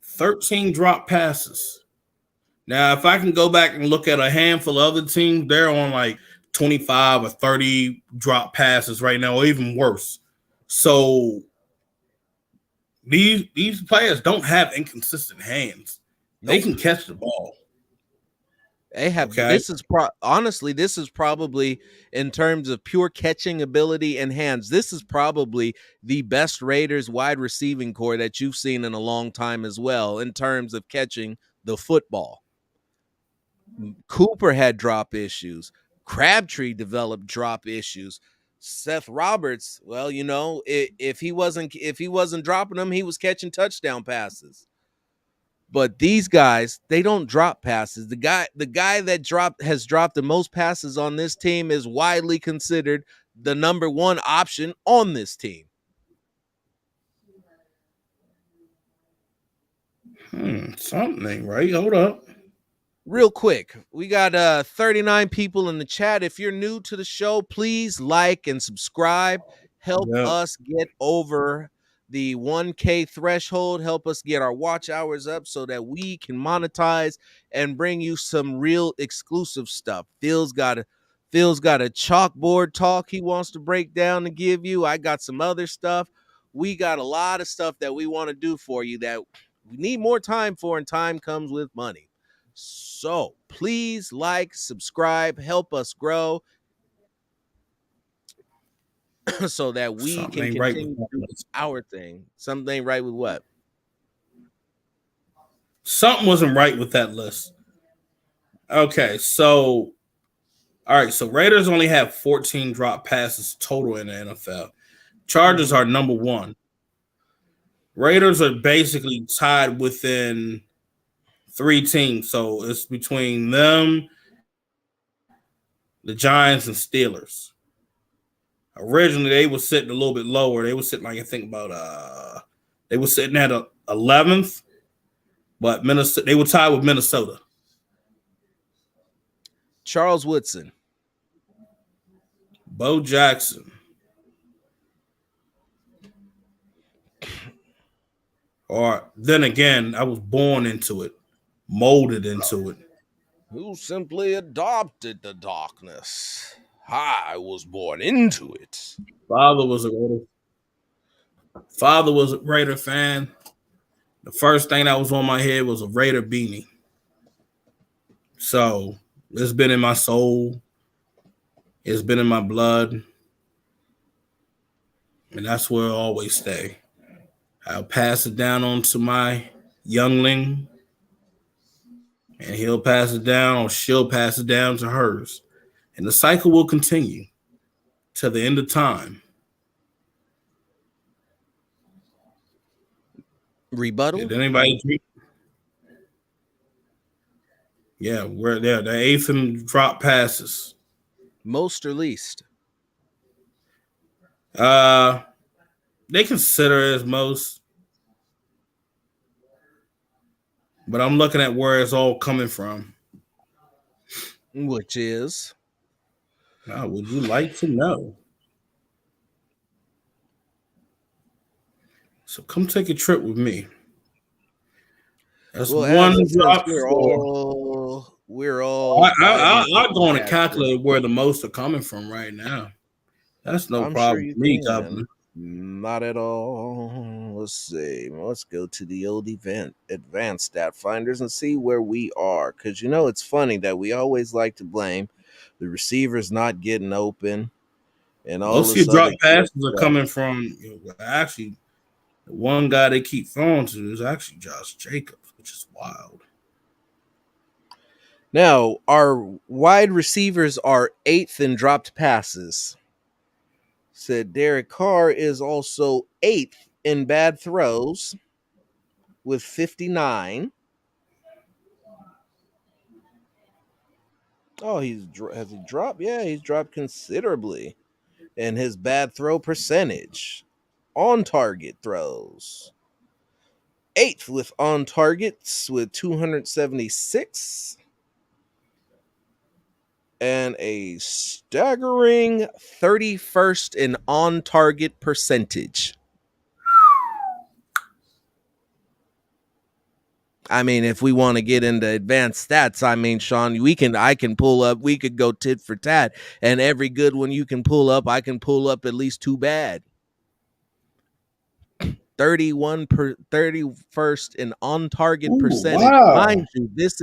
13 drop passes. Now, if I can go back and look at a handful of other teams, they're on like 25 or 30 drop passes right now, or even worse. So these players don't have inconsistent hands. They can catch the ball. They have. Okay. This is honestly, this is probably, in terms of pure catching ability and hands, this is probably the best Raiders wide receiving core that you've seen in a long time as well, in terms of catching the football. Cooper had drop issues. Crabtree developed drop issues. Seth Roberts, well, you know, if he wasn't dropping them, he was catching touchdown passes. But these guys, they don't drop passes. The guy that has dropped the most passes on this team is widely considered the number one option on this team. Something ain't right. Hold up. Real quick, we got 39 people in the chat. If you're new to the show, please like and subscribe. Help us get over the 1K threshold. Help us get our watch hours up so that we can monetize and bring you some real exclusive stuff. Phil's got a chalkboard talk he wants to break down and give you. I got some other stuff. We got a lot of stuff that we want to do for you that we need more time for, and time comes with money. So please like, subscribe, help us grow so that we can continue to do our thing. Something ain't right with what? Something wasn't right with that list. Okay, so all right, so Raiders only have 14 drop passes total in the NFL. Chargers are number one. Raiders are basically tied within 3 teams, so it's between them, the Giants, and Steelers. Originally, they were sitting a little bit lower. They were sitting, like, I think about they were sitting at 11th, but Minnesota, they were tied with Minnesota. Charles Woodson. Bo Jackson. Or then again, I was born into it, molded into it. Who simply adopted the darkness. I was born into it. Father was a Raider fan. The first thing that was on my head was a Raider beanie. So it's been in my soul. It's been in my blood. And that's where it'll always stay. I'll pass it down on to my youngling. And he'll pass it down, or she'll pass it down to hers. And the cycle will continue to the end of time. Rebuttal? Did anybody drink? Yeah, we're there. The eighth and drop passes. Most or least? They consider it as most. But I'm looking at where it's all coming from. Which is? Now, would you like to know? So come take a trip with me. That's one drop. We're all. I'm going to calculate where the most are coming from right now. That's no problem for me, Governor. Not at all. Let's see. Let's go to the old advanced stat finders and see where we are. Because it's funny that we always like to blame the receivers not getting open, and all most of your drop passes are coming from actually. The one guy they keep throwing to is actually Josh Jacobs, which is wild. Now, our wide receivers are 8th in dropped passes. Said Derek Carr is also 8th in bad throws with 59. Oh, has he dropped? Yeah, he's dropped considerably. And his bad throw percentage. On target throws. 8th with on targets with 276. And a staggering 31st in on target percentage. I mean, if we want to get into advanced stats, I mean, Sean, we could go tit for tat, and every good one you can pull up, I can pull up at least 2 bad. 31st in on target percentage. Wow. Mind you, this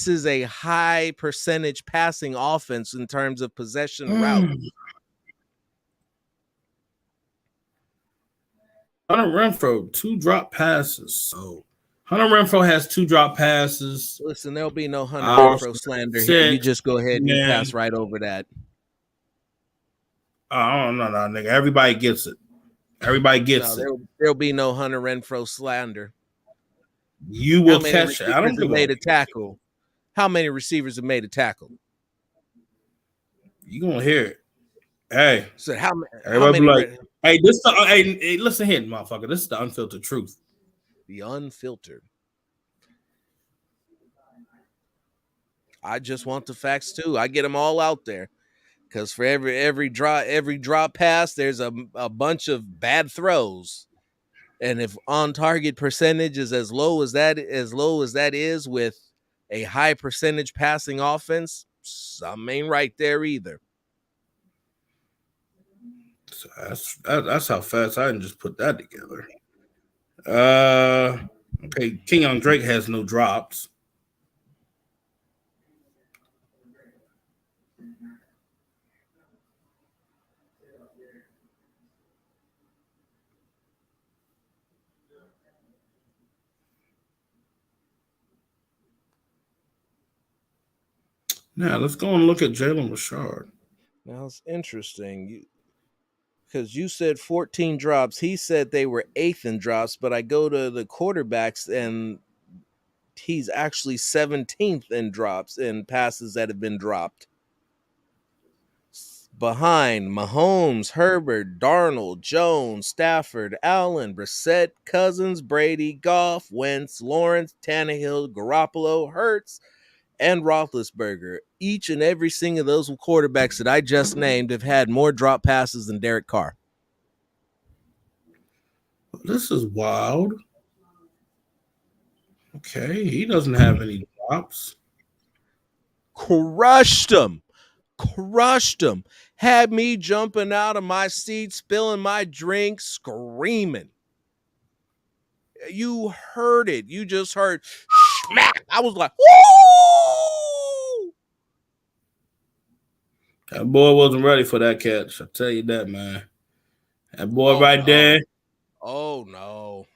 is a high percentage passing offense in terms of possession route. Hunter Renfrow, 2 drop passes. So Hunter Renfrow has 2 drop passes. Listen, there'll be no Hunter Renfrow slander here. You just go ahead and pass right over that. Oh, no, nigga. Everybody gets it. Everybody gets it. There'll be no Hunter Renfrow slander. You will catch it. I don't give made a tackle. How many receivers have made a tackle? You gonna hear it. Hey. So how many? Like, hey, listen here, motherfucker. This is the unfiltered truth. The unfiltered. I just want the facts too. I get them all out there. Because for every drop pass, there's a bunch of bad throws, and if on target percentage is as low as that is with a high percentage passing offense, something ain't right there either. So that's how fast I didn't just put that together. Okay, Kenyon Drake has no drops. Now let's go and look at Jalen Richard. Now it's interesting because you said 14 drops. He said they were 8th in drops, but I go to the quarterbacks and he's actually 17th in drops in passes that have been dropped. Behind Mahomes, Herbert, Darnold, Jones, Stafford, Allen, Brissett, Cousins, Brady, Goff, Wentz, Lawrence, Tannehill, Garoppolo, Hurts, and Roethlisberger, each and every single of those quarterbacks that I just named have had more drop passes than Derek Carr. This is wild. Okay, he doesn't have any drops. Crushed him. Had me jumping out of my seat, spilling my drink, screaming. You heard it. You just heard smack. I was like, woo! That boy wasn't ready for that catch. I'll tell you that, man. That boy there. Oh no.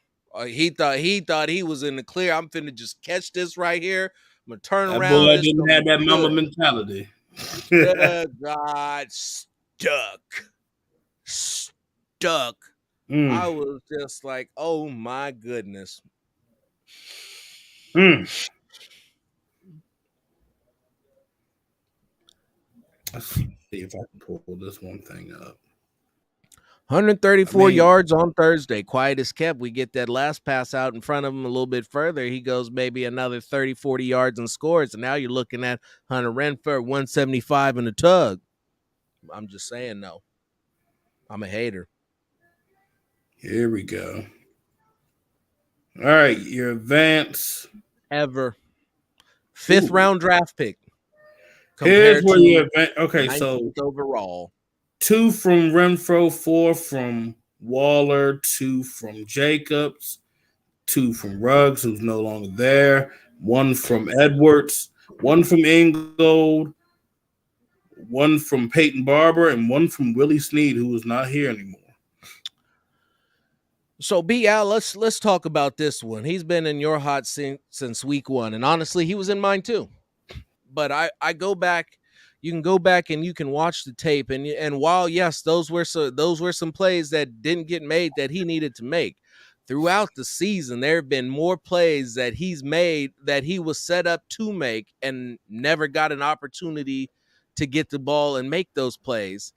He thought he was in the clear. I'm finna just catch this right here. I'm gonna turn that around. Boy didn't have that mama mentality. God, stuck. I was just like, oh my goodness. Let's see if I can pull this one thing up. 134 yards on Thursday. Quiet as kept. We get that last pass out in front of him a little bit further. He goes maybe another 30, 40 yards and scores. And now you're looking at Hunter Renfrow, 175 in a tug. I'm just saying, no. I'm a hater. Here we go. All right, your advance. Ever. 5th round draft pick. Here's where your advance. Okay, so overall. 2 from Renfrow, 4 from Waller, 2 from Jacobs, 2 from Ruggs, who's no longer there, 1 from Edwards, 1 from Ingold, 1 from Peyton Barber, and 1 from Willie Snead, who is not here anymore. So, Al, let's talk about this one. He's been in your hot seat since week 1, and honestly, he was in mine too. But I go back. You can go back and you can watch the tape, and while yes, those were some plays that didn't get made that he needed to make throughout the season. There have been more plays that he's made that he was set up to make and never got an opportunity to get the ball and make those plays,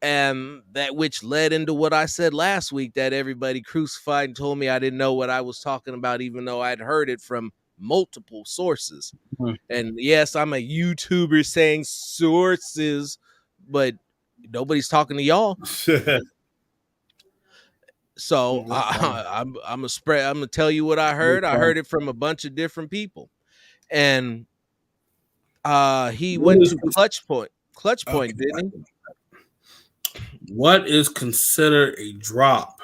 and that which led into what I said last week, that everybody crucified and told me I didn't know what I was talking about, even though I'd heard it from multiple sources. And yes, I'm a YouTuber saying sources, but nobody's talking to y'all. So I'm gonna tell you what I heard. I heard it from a bunch of different people, and he went to clutch point, didn't he? What is considered a drop?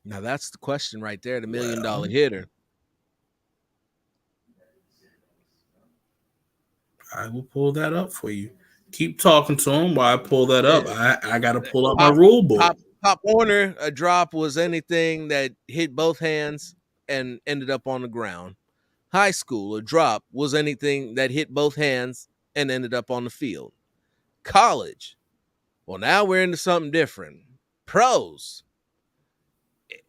Now that's the question right there. The $1 million hitter. I will pull that up for you. Keep talking to him while I pull that up. I got to pull up my rule book. Pop Warner, a drop was anything that hit both hands and ended up on the ground. High school, a drop was anything that hit both hands and ended up on the field. College, well, now we're into something different. Pros,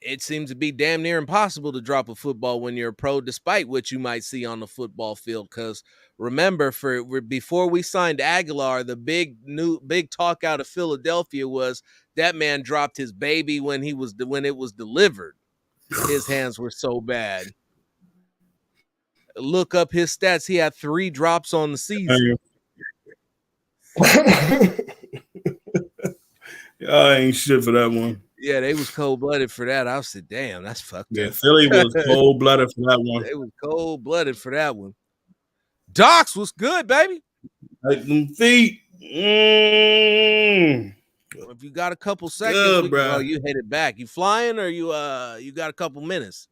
it seems to be damn near impossible to drop a football when you're a pro, despite what you might see on the football field. Because remember, before we signed Aguilar, the big talk out of Philadelphia was that man dropped his baby when it was delivered. His hands were so bad. Look up his stats. He had 3 drops on the season. I ain't shit for that one. Yeah, they was cold-blooded for that. I said, damn, that's fucked up. Yeah, Philly was cold-blooded for that one. They was cold-blooded for that one. Docs was good, baby. Like them feet. If you got a couple seconds, bro, you hit it back. You flying or you got a couple minutes?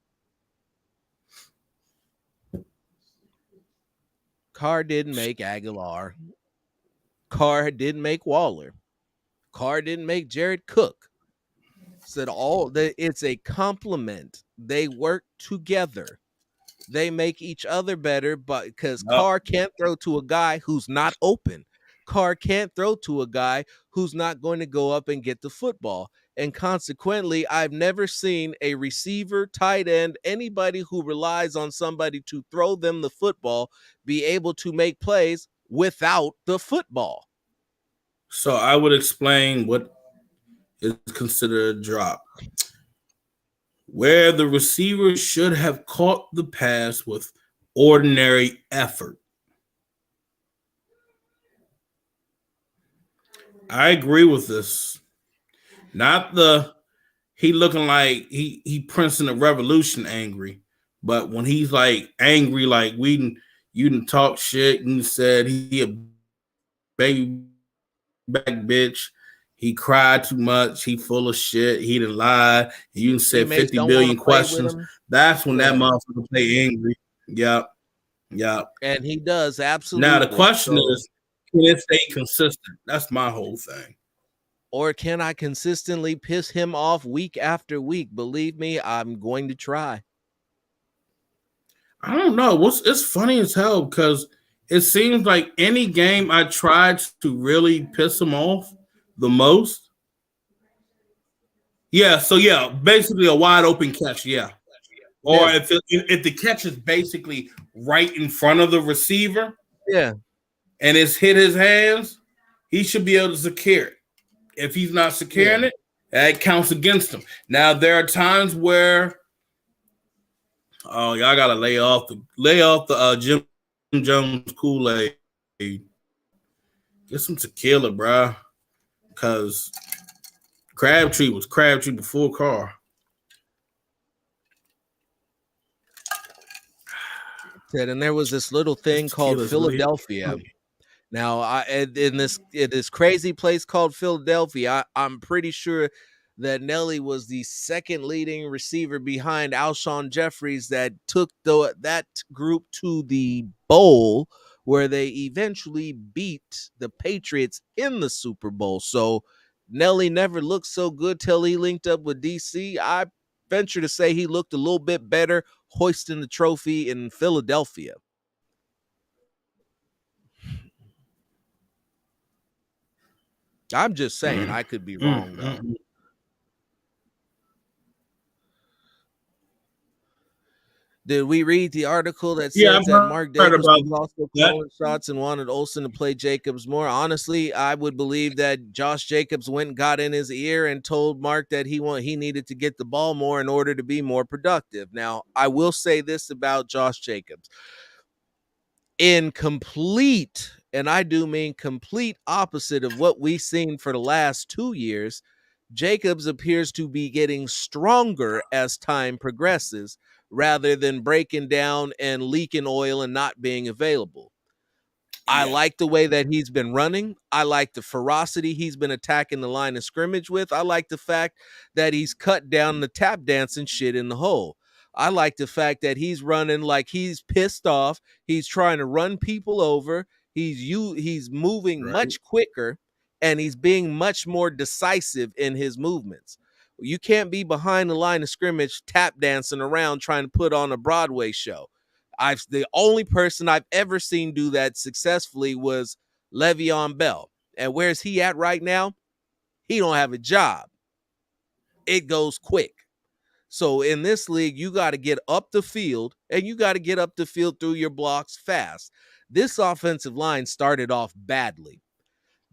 Carr didn't make Aguilar. Carr didn't make Waller. Carr didn't make Jared Cook. Said it's a compliment. They work together. They make each other better, but because Carr can't throw to a guy who's not open. Carr can't throw to a guy who's not going to go up and get the football. And consequently, I've never seen a receiver, tight end, anybody who relies on somebody to throw them the football be able to make plays without the football. So I would explain what is considered a drop. Where the receiver should have caught the pass with ordinary effort. I agree with this. Not the he looking like he Prince in the Revolution angry, but when he's like angry, like you didn't talk shit and said he a baby back bitch. He cried too much. He full of shit. He didn't lie. You done said Teammates 50 don't want billion to play with questions. him. That's when that Yeah. motherfucker play angry. Yep. Yep. And he does, absolutely. Now the question is, can it stay consistent? That's my whole thing. Or can I consistently piss him off week after week? Believe me, I'm going to try. I don't know. It's funny as hell because it seems like any game I tried to really piss him off the most. Yeah, so yeah, basically a wide open catch, yeah. Or Yeah. if the catch is basically right in front of the receiver, Yeah, and it's hit his hands, he should be able to secure it. If he's not securing it, that counts against him. Now there are times where y'all gotta lay off the Jim Jones Kool-Aid. Get some tequila, bro. Because Crabtree was Crabtree before Carr. And there was this little thing called Philadelphia. Really. Now, in this crazy place called Philadelphia, I'm pretty sure that Nelly was the second leading receiver behind Alshon Jeffries that took that group to the bowl where they eventually beat the Patriots in the Super Bowl. So Nelly never looked so good till he linked up with DC. I venture to say he looked a little bit better hoisting the trophy in Philadelphia. I'm just saying, I could be wrong, though. Did we read the article that says that Mark Davis was also calling shots and wanted Olsen to play Jacobs more? Honestly, I would believe that Josh Jacobs went and got in his ear and told Mark that he needed to get the ball more in order to be more productive. Now, I will say this about Josh Jacobs. In complete, and I do mean complete opposite of what we've seen for the last 2 years, Jacobs appears to be getting stronger as time progresses rather than breaking down and leaking oil and not being available. I like the way that he's been running. I like the ferocity he's been attacking the line of scrimmage with. I like the fact that he's cut down the tap dancing shit in the hole. I like the fact that he's running like he's pissed off. He's trying to run people over. He's moving much quicker, and he's being much more decisive in his movements. You can't be behind the line of scrimmage tap dancing around trying to put on a Broadway show. The only person I've ever seen do that successfully was Le'Veon Bell. And where's he at right now? He don't have a job. It goes quick. So in this league, you got to get up the field, and you got to get up the field through your blocks fast. This offensive line started off badly.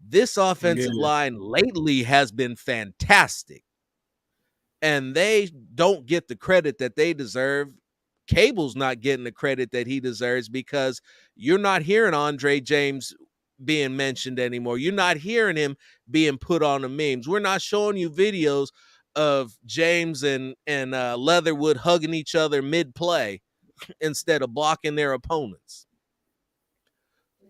This offensive line lately has been fantastic, and they don't get the credit that they deserve. Cable's not getting the credit that he deserves because you're not hearing Andre James being mentioned anymore. You're not hearing him being put on the memes. We're not showing you videos of James and Leatherwood hugging each other mid-play instead of blocking their opponents.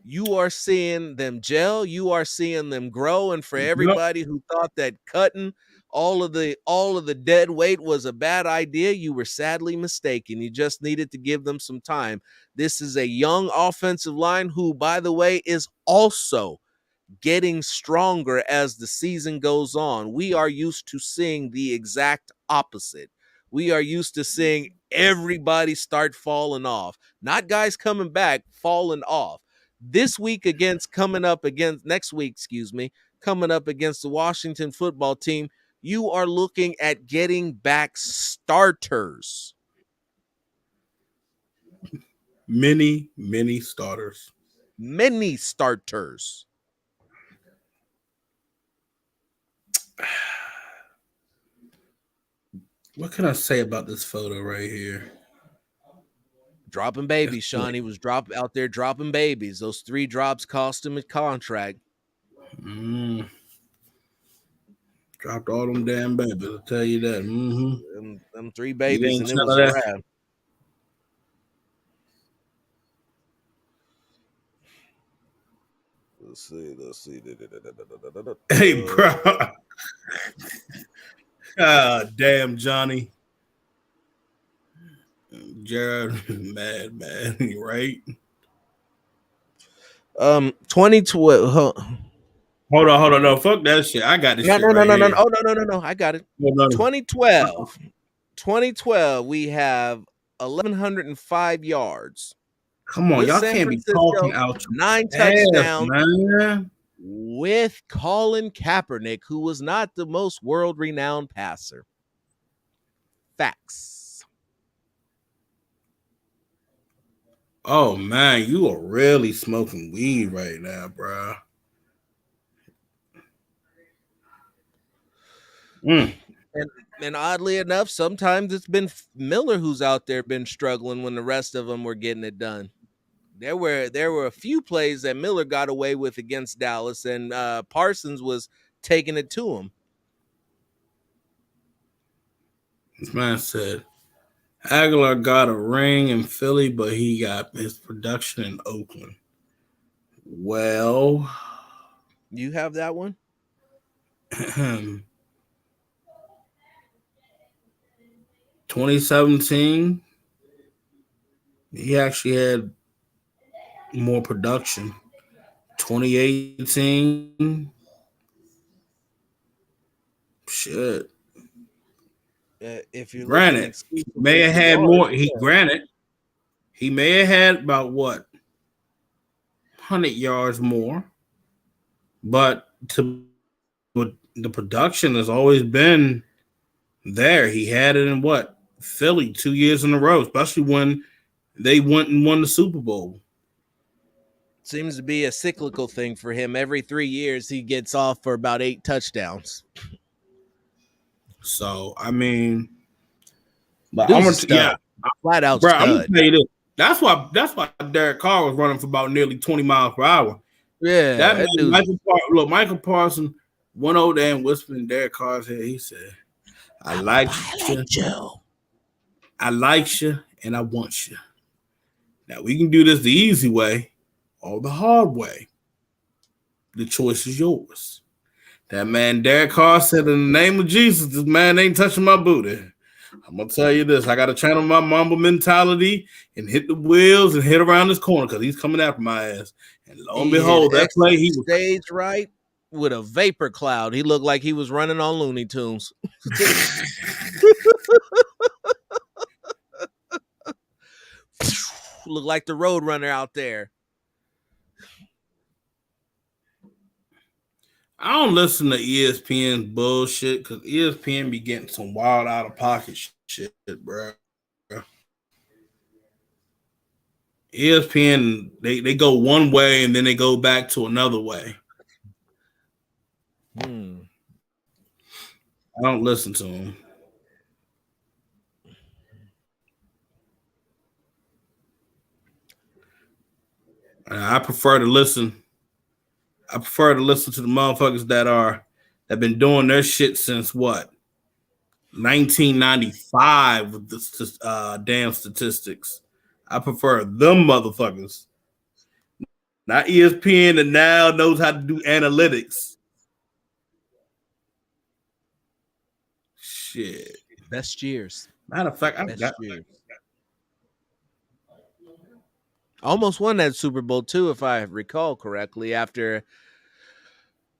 You are seeing them gel. You are seeing them grow. And for everybody who thought that cutting all of the dead weight was a bad idea, you were sadly mistaken. You just needed to give them some time. This is a young offensive line who, by the way, is also getting stronger as the season goes on. We are used to seeing the exact opposite. We are used to seeing everybody start falling off. Not guys coming back, falling off. Next week, coming up against the Washington football team, you are looking at getting back starters. Many starters. Many starters. What can I say about this photo right here? Dropping babies, Sean. He was out there dropping babies. Those 3 drops cost him a contract. Dropped all them damn babies. I'll tell you that. Them 3 babies, and it was a wrap. Let's see. Hey, bro. Damn, Johnny. Jared, mad, right? 2012. Hold on. No, fuck that shit. I got this shit. No. Oh, no. I got it. No. 2012, we have 1,105 yards. Come on, y'all can't be talking out 9 touchdowns, man. with Colin Kaepernick, who was not the most world-renowned passer. Facts. Oh man, you are really smoking weed right now, bro. And oddly enough, sometimes it's been Miller who's out there been struggling when the rest of them were getting it done. There were a few plays that Miller got away with against Dallas, and Parsons was taking it to him. This man said Aguilar got a ring in Philly, but he got his production in Oakland. Well, you have that one? 2017, he actually had more production. 2018, shit. If you granted, may have had more. He may have had about 100 yards more, but the production has always been there. He had it in Philly 2 years in a row, especially when they went and won the Super Bowl. Seems to be a cyclical thing for him. Every 3 years, he gets off for about 8 touchdowns. So I mean, but flat out, bro. I'm gonna tell you this. That's why Derek Carr was running for about nearly 20 miles per hour. Yeah, that Michael Parsons went over there and whispered in Derek Carr's head. He said, "I like you. I like you, and I want you. Now we can do this the easy way or the hard way. The choice is yours." That man Derek Carr said, "In the name of Jesus, this man ain't touching my booty. I'm gonna tell you this. I gotta channel my Mamba mentality and hit the wheels and hit around this corner because he's coming after my ass." And lo and behold, that play he was stage right with a vapor cloud. He looked like he was running on Looney Tunes. Looked like the road runner out there. I don't listen to ESPN's bullshit because ESPN be getting some wild out of pocket shit, bro. ESPN, they go one way and then they go back to another way. I don't listen to them. I prefer to listen to the motherfuckers that been doing their shit since 1995 with this damn statistics. I prefer them motherfuckers, not ESPN that now knows how to do analytics. Shit, best years. Matter of fact, almost won that Super Bowl too, if I recall correctly, after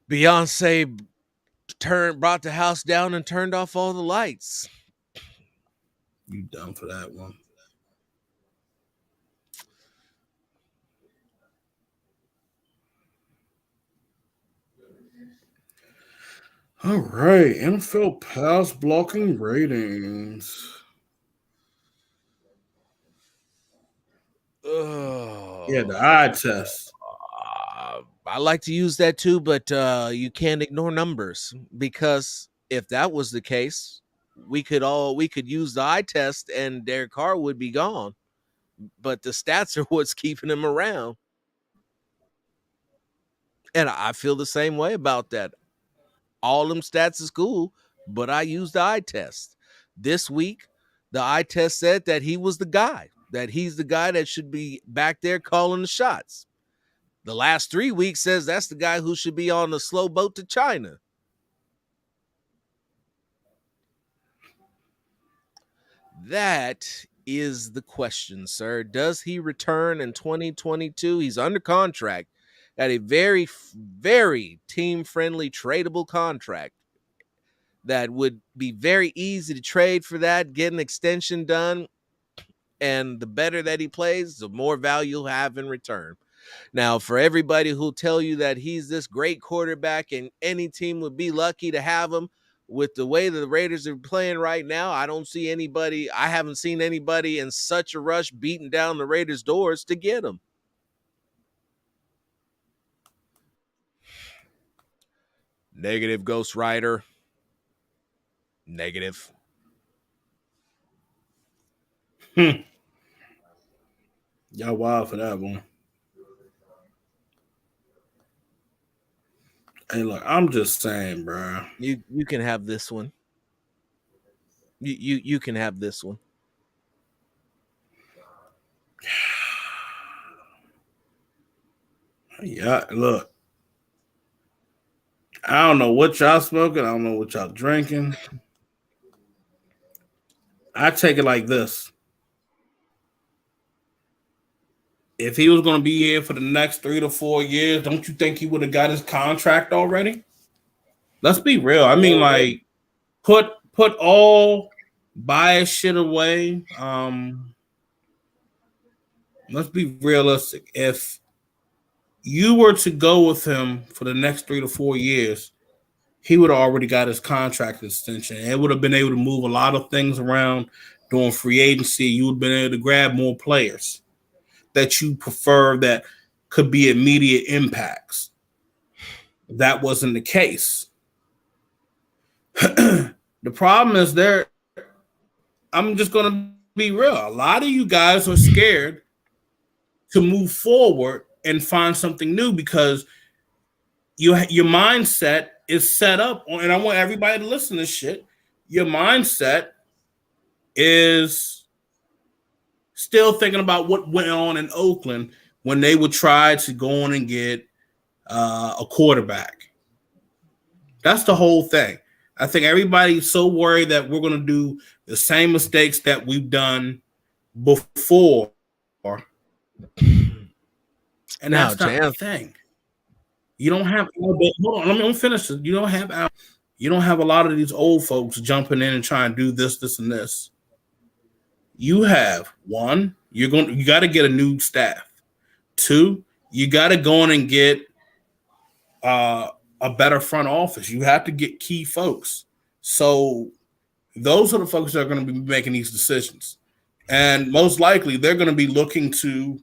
Beyonce brought the house down and turned off all the lights. You dumb for that one. All right, NFL pass blocking ratings. Yeah, the eye test. I like to use that too, but you can't ignore numbers, because if that was the case, we could use the eye test and Derek Carr would be gone. but the stats are what's keeping him around. And I feel the same way about that. All them stats is cool, but I used the eye test. This week, the eye test said that he was the guy, that he's the guy that should be back there calling the shots. The last 3 weeks says that's the guy who should be on the slow boat to China. That is the question, sir. Does he return in 2022? He's under contract at a very, very team-friendly tradable contract that would be very easy to trade for that, get an extension done, and the better that he plays, the more value he'll have in return. Now, for everybody who'll tell you that he's this great quarterback and any team would be lucky to have him, with the way that the Raiders are playing right now, I haven't seen anybody in such a rush beating down the Raiders' doors to get him. Negative, Ghost Rider. Negative. Y'all wild for that one. Hey, look, I'm just saying, bro. You can have this one. You can have this one. Yeah, look. I don't know what y'all smoking. I don't know what y'all drinking. I take it like this. If he was going to be here for the next 3 to 4 years, don't you think he would have got his contract already? Let's be real. I mean, like, put all bias shit away. Let's be realistic. If you were to go with him for the next 3 to 4 years, he would have already got his contract extension. It would have been able to move a lot of things around during free agency. You would have been able to grab more players that you prefer that could be immediate impacts. That wasn't the case. The problem is I'm just going to be real. A lot of you guys are scared to move forward and find something new because your mindset is set up, and I want everybody to listen to this shit. Your mindset is still thinking about what went on in Oakland when they would try to go on and get a quarterback. That's the whole thing. I think everybody's so worried that we're going to do the same mistakes that we've done before. And that's not the thing. You don't have hold on, let me finish this. You don't have a lot of these old folks jumping in and trying to do this, and this. You have one, you got to get a new staff. 2, you got to go in and get a better front office. You have to get key folks. So those are the folks that are going to be making these decisions. And most likely they're going to be looking to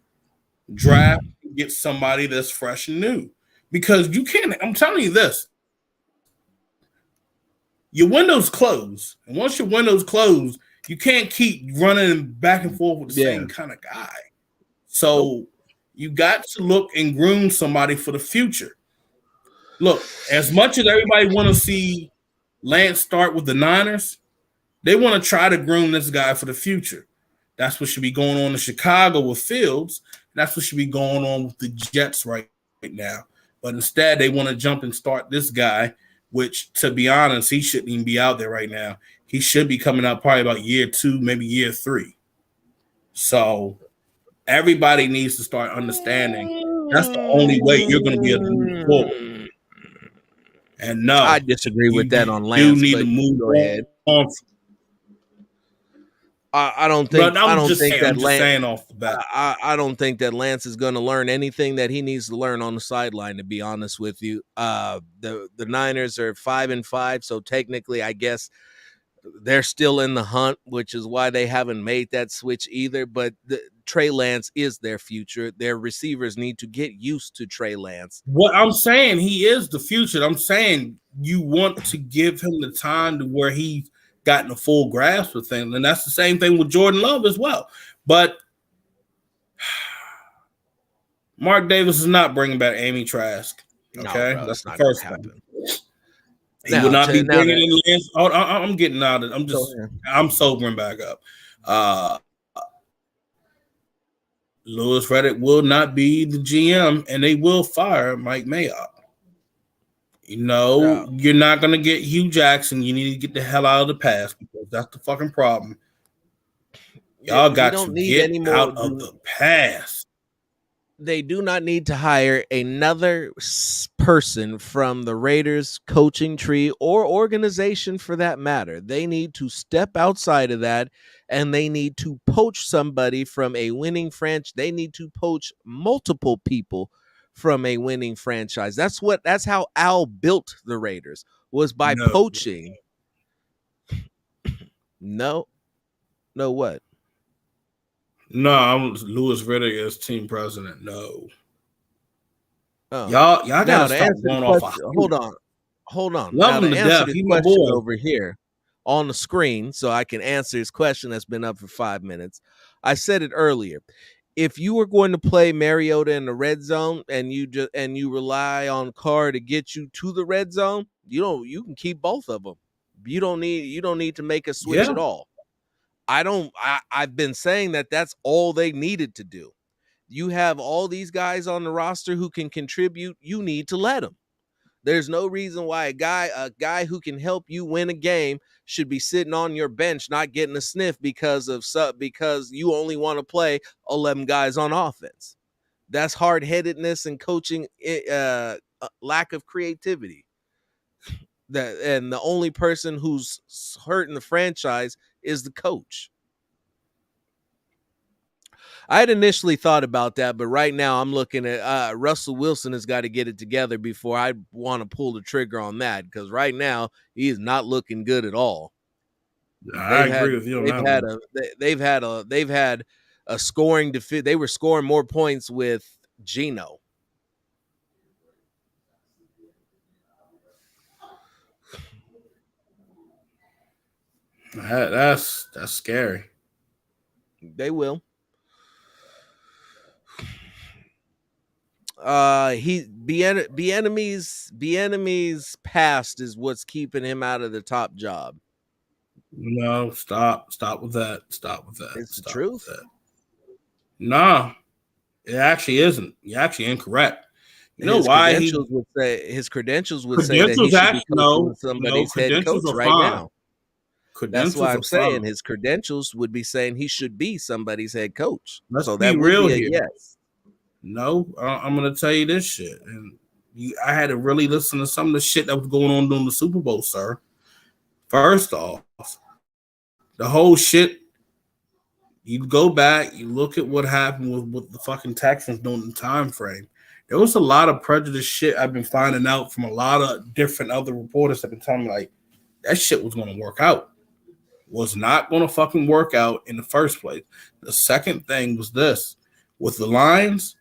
draft and get somebody that's fresh and new. Because you can't, I'm telling you this, your windows close. And once your windows close, you can't keep running back and forth with the same kind of guy. So you got to look and groom somebody for the future. Look, as much as everybody want to see Lance start with the Niners, they want to try to groom this guy for the future. That's what should be going on in Chicago with Fields. That's what should be going on with the Jets right now. But instead, they want to jump and start this guy, which, to be honest, he shouldn't even be out there right now. He should be coming out probably about year 2, maybe year 3. So everybody needs to start understanding that's the only way you're going to be able to move forward. And no, I disagree with that on Lance. You need to move ahead. I don't think. I don't think that Lance. Off the bat. I don't think that Lance is going to learn anything that he needs to learn on the sideline. To be honest with you, the Niners are 5-5, so technically, I guess they're still in the hunt, which is why they haven't made that switch either. But Trey Lance is their future. Their receivers need to get used to Trey Lance. What I'm saying, he is the future. I'm saying you want to give him the time to where he's gotten a full grasp of things. And that's the same thing with Jordan Love as well. But Mark Davis is not bringing back Amy Trask. Okay, No, bro, that's that's the not gonna first thing. happen. He will not be bringing in Lance. I'm getting out of it. I'm sobering back up. Louis Riddick will not be the GM, and they will fire Mike Mayock. You're not going to get Hugh Jackson. You need to get the hell out of the past because that's the fucking problem. Y'all got to get out of the past. They do not need to hire another person from the Raiders coaching tree or organization for that matter. They need to step outside of that and they need to poach somebody from a winning franchise. They need to poach multiple people from a winning franchise. That's how Al built the Raiders, was by poaching. No, what? No, I'm Louis Riddick as team president. No. Oh. Y'all gotta stop going off. Hold on. Love now him to to answer death. the question over here on the screen, so I can answer his question that's been up for 5 minutes. I said it earlier. If you were going to play Mariota in the red zone and you rely on Carr to get you to the red zone, you can keep both of them. You don't need to make a switch at all. I've been saying that that's all they needed to do. You have all these guys on the roster who can contribute. You need to let them. There's no reason why a guy who can help you win a game should be sitting on your bench not getting a sniff because you only want to play 11 guys on offense. That's hard-headedness and coaching lack of creativity. And the only person who's hurting the franchise is the coach. I had initially thought about that, but right now I'm looking at Russell Wilson has got to get it together before I want to pull the trigger on that, because right now he is not looking good at all. I agree with you on that. They've had a scoring defeat. They were scoring more points with Geno. That's scary. They will. Bieniemy's past is what's keeping him out of the top job. No, stop with that. It's the truth. No, it actually isn't. You're actually incorrect. You know his why credentials would say that he should be coaching somebody's head coach right now. That's why I'm saying his credentials would be saying he should be somebody's head coach. So that would be a yes. No, I'm going to tell you this shit. And I had to really listen to some of the shit that was going on during the Super Bowl, sir. First off, the whole shit, you go back, you look at what happened with the fucking Texans during the time frame. There was a lot of prejudice shit I've been finding out from a lot of different other reporters that have been telling me, like, that shit was going to work out. Was not going to fucking work out in the first place. The second thing was this. With the Lions,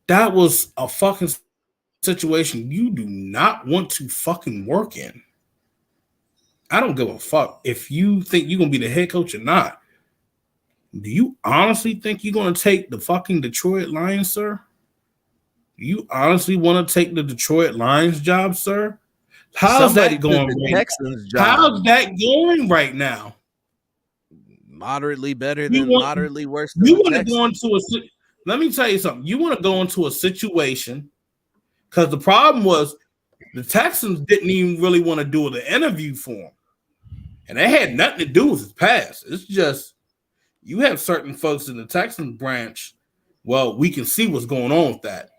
that was a fucking situation you do not want to fucking work in. I don't give a fuck if you think you're going to be the head coach or not. Do you honestly think you're going to take the fucking Detroit Lions, sir? Do you honestly want to take the Detroit Lions job, sir? How's that going? How's that going right now? Moderately better than moderately worse than you want to go into let me tell you something. You want to go into a situation because the problem was the Texans didn't even really want to do the interview for him. And they had nothing to do with his past. It's just you have certain folks in the Texans branch. Well, we can see what's going on with that.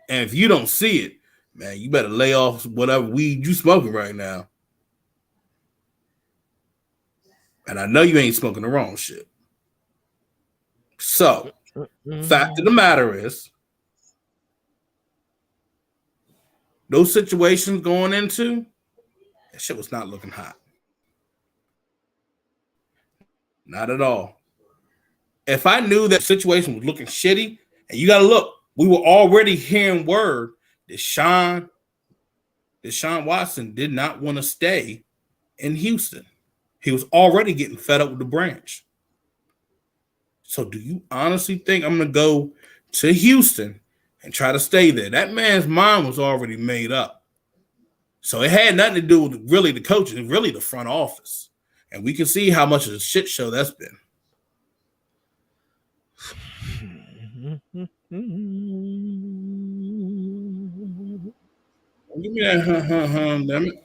And if you don't see it, man, you better lay off whatever weed you smoking right now. And I know you ain't smoking the wrong shit. So, fact of the matter is, those situations going into, that shit was not looking hot. Not at all. If I knew that situation was looking shitty, and you got to look, we were already hearing word that Deshaun Watson did not want to stay in Houston. He was already getting fed up with the branch. So do you honestly think I'm going to go to Houston and try to stay there? That man's mind was already made up. So it had nothing to do with really the coaching, really the front office. And we can see how much of a shit show that's been. Give me that, damn it.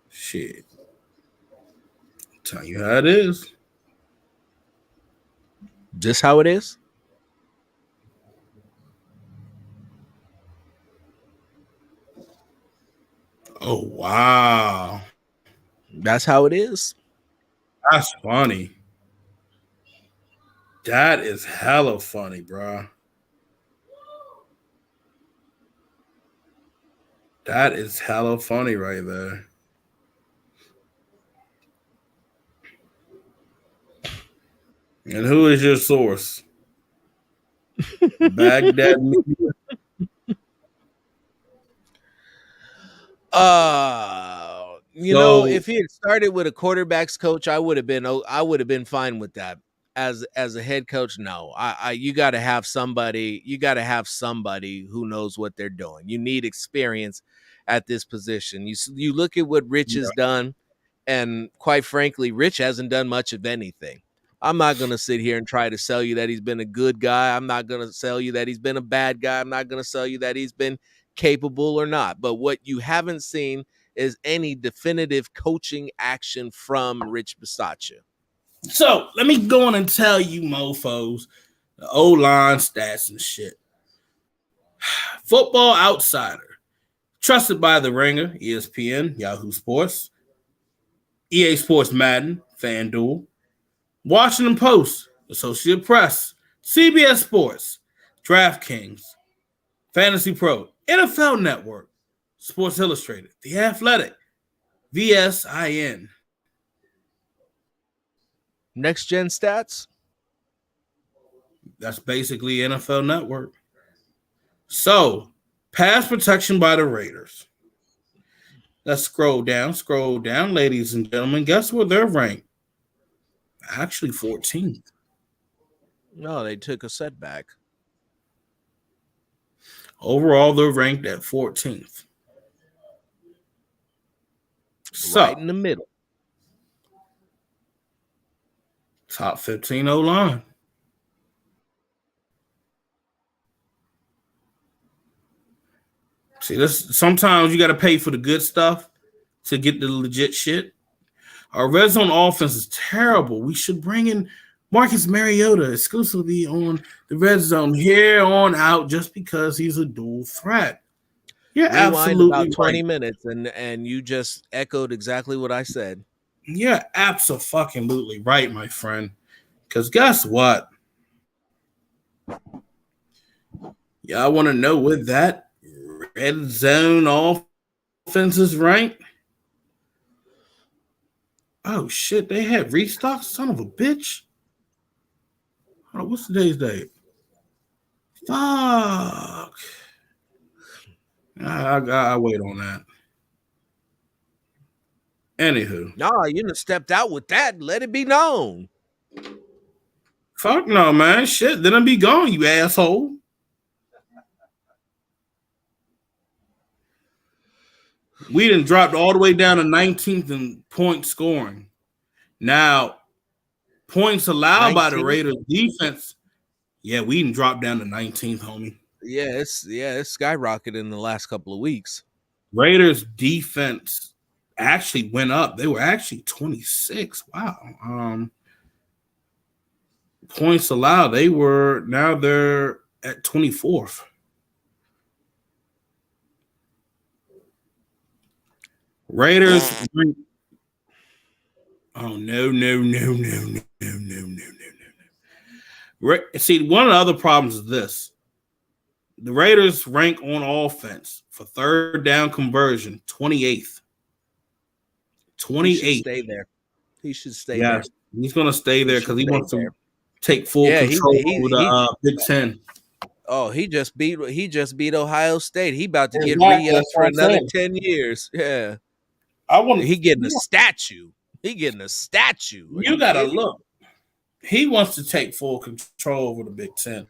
Shit. I'll tell you how it is. Just how it is? Oh, wow. That's how it is? That's funny. That is hella funny, bro. That is hella funny right there. And who is your source? Baghdad Media. You know, if he had started with a quarterbacks coach, I would have been fine with that. As a head coach, no. You got to have somebody. You got to have somebody who knows what they're doing. You need experience at this position. You look at what Rich has done, and quite frankly, Rich hasn't done much of anything. I'm not going to sit here and try to sell you that he's been a good guy. I'm not going to sell you that he's been a bad guy. I'm not going to sell you that he's been capable or not. But what you haven't seen is any definitive coaching action from Rich Bisaccia. So let me go on and tell you, mofos, the O-line stats and shit. Football Outsider, trusted by The Ringer, ESPN, Yahoo Sports, EA Sports Madden, FanDuel, Washington Post, Associated Press, CBS Sports, DraftKings, Fantasy Pro, NFL Network, Sports Illustrated, The Athletic, VSIN. Next Gen Stats? That's basically NFL Network. So, pass protection by the Raiders. Let's scroll down, ladies and gentlemen. Guess where they're ranked? Actually, 14th. No, they took a setback. Overall, they're ranked at 14th. So, right in the middle. Top 15 O-line. See, this sometimes you got to pay for the good stuff to get the legit shit. Our red zone offense is terrible. We should bring in Marcus Mariota exclusively on the red zone here on out just because he's a dual threat. Yeah, absolutely about 20 minutes, and you just echoed exactly what I said. Yeah, absolutely right, my friend. Because guess what? Y'all want to know where that red zone offense is ranked? Oh, shit. They had restock? Son of a bitch. Oh, what's today's date? Fuck. I wait on that. Anywho. No, you done stepped out with that. Let it be known. Fuck no, man. Shit, then I'll be gone, you asshole. We done dropped all the way down to 19th in point scoring. Now, points allowed 19th? By the Raiders defense. Yeah, we done dropped down to 19th, homie. Yeah, it's skyrocketed in the last couple of weeks. Raiders defense actually went up. They were actually 26. Wow. Points allowed. They're at 24th. Raiders. Oh, no. See, one of the other problems is this. The Raiders rank on offense for third down conversion, 28th. 28th. He should stay there. He should stay there. He's going to stay there because he wants to take full control over the Big Ten. Oh, he just beat Ohio State. He about to get re-upped for another 10 years. Yeah. He getting a statue. You gotta look. he wants to take full control over the Big Ten.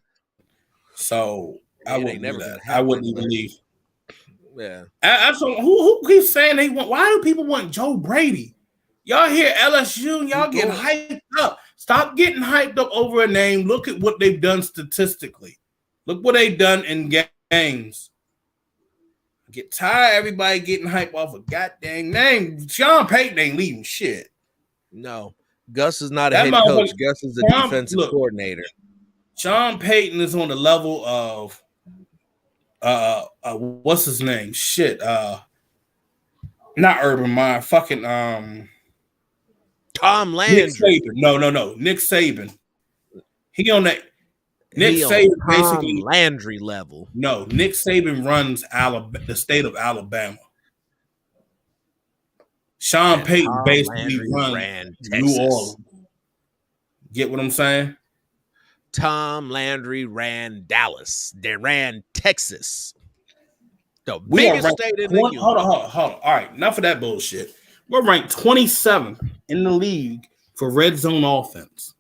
So I wouldn't do that. I wouldn't even leave. Yeah. Who keeps saying they want? Why do people want Joe Brady? Y'all hear LSU and y'all get hyped up. Stop getting hyped up over a name. Look at what they've done statistically. Look what they've done in games. I get tired of everybody getting hyped off a goddamn name. Sean Payton ain't leaving shit. No. Gus is not a head coach. Gus is a defensive coordinator. Sean Payton is on the level of what's his name? Shit. Not Urban Meyer. Fucking Tom Landry. Nick Saban. No. Nick Saban. He on that. Nick Saban basically Landry level. No, Nick Saban runs the state of Alabama. Sean Payton basically runs New Orleans. Get what I'm saying? Tom Landry ran Dallas. They ran Texas. The biggest state in the union. Hold on. All right, enough of that bullshit. We're ranked 27th in the league for red zone offense.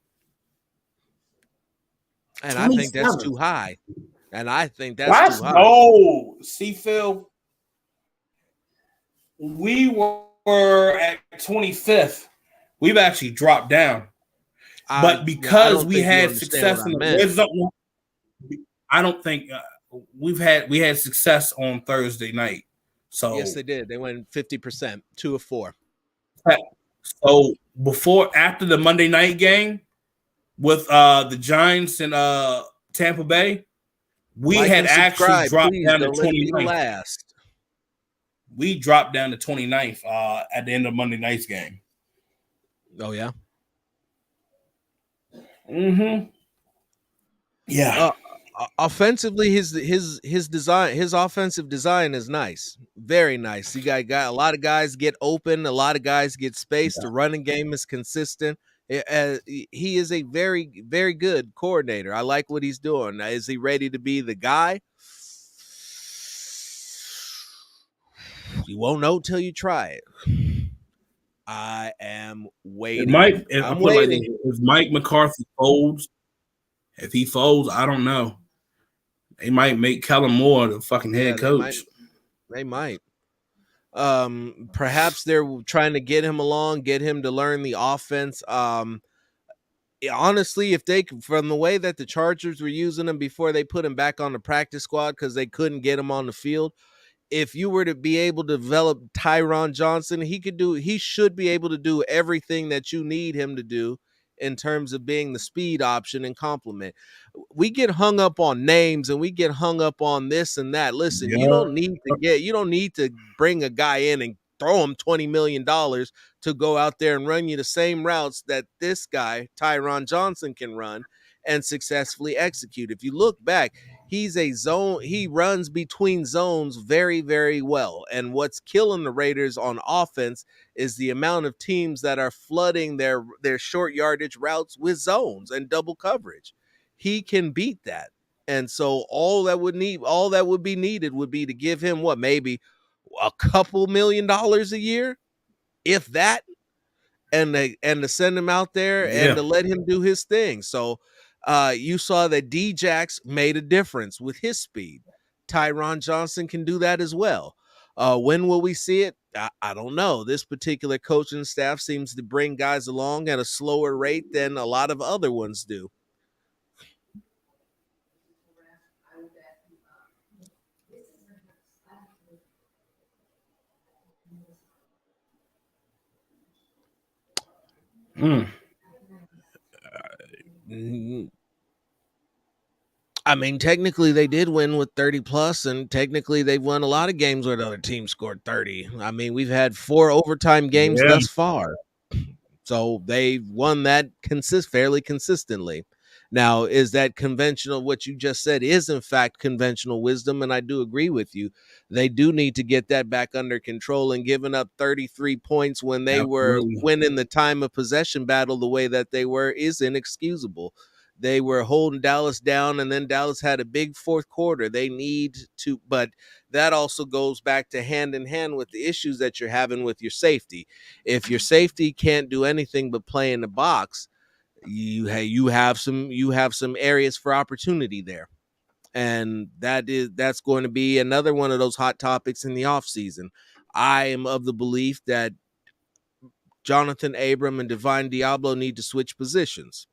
And 27th. I think that's too high. Too high. No, see, Phil, we were at 25th. We've actually dropped down. But because we had success in the red zone, I don't think we had success on Thursday night. So yes, they did. They went 50%, 2 of 4. So after the Monday night game with the Giants and Tampa Bay, we had actually dropped down to 29th. We dropped down to 29th at the end of Monday night's game. Oh yeah. Mm-hmm. Yeah. Offensively, his design, his offensive design is nice, very nice. You got a lot of guys get open, a lot of guys get space. Yeah. The running game is consistent. He is a very, very good coordinator. I like what he's doing. Is he ready to be the guy? You won't know till you try it. I am waiting. I'm waiting. If Mike McCarthy folds, if he folds, I don't know. They might make Kellen Moore the fucking head coach. They might. Perhaps they're trying to get him along, get him to learn the offense. Honestly, if they, from the way that the Chargers were using him before they put him back on the practice squad because they couldn't get him on the field, if you were to be able to develop Tyron Johnson, he should be able to do everything that you need him to do in terms of being the speed option and complement. We get hung up on names and we get hung up on this and that. Listen, you don't need to bring a guy in and throw him $20 million to go out there and run you the same routes that this guy, Tyron Johnson, can run and successfully execute. If you look back, he runs between zones very, very well. And what's killing the Raiders on offense is the amount of teams that are flooding their short yardage routes with zones and double coverage. He can beat that. And so all that would be needed would be to give him maybe a couple $1 million a year, if that, and to send him out there and to let him do his thing. So you saw that D-Jax made a difference with his speed. Tyron Johnson can do that as well. When will we see it? I don't know. This particular coaching staff seems to bring guys along at a slower rate than a lot of other ones do. I mean, technically they did win with 30 plus, and technically they've won a lot of games where the other team scored 30. I mean, we've had 4 overtime games thus far. So they won that fairly consistently. Now, is that conventional? What you just said is, in fact, conventional wisdom, and I do agree with you. They do need to get that back under control, and giving up 33 points when they were winning the time of possession battle the way that they were is inexcusable. They were holding Dallas down, and then Dallas had a big fourth quarter. They need to, but that also goes back to hand in hand with the issues that you're having with your safety. If your safety can't do anything but play in the box, you have some areas for opportunity there. And that's going to be another one of those hot topics in the offseason. I am of the belief that Jonathan Abram and Divine Diablo need to switch positions.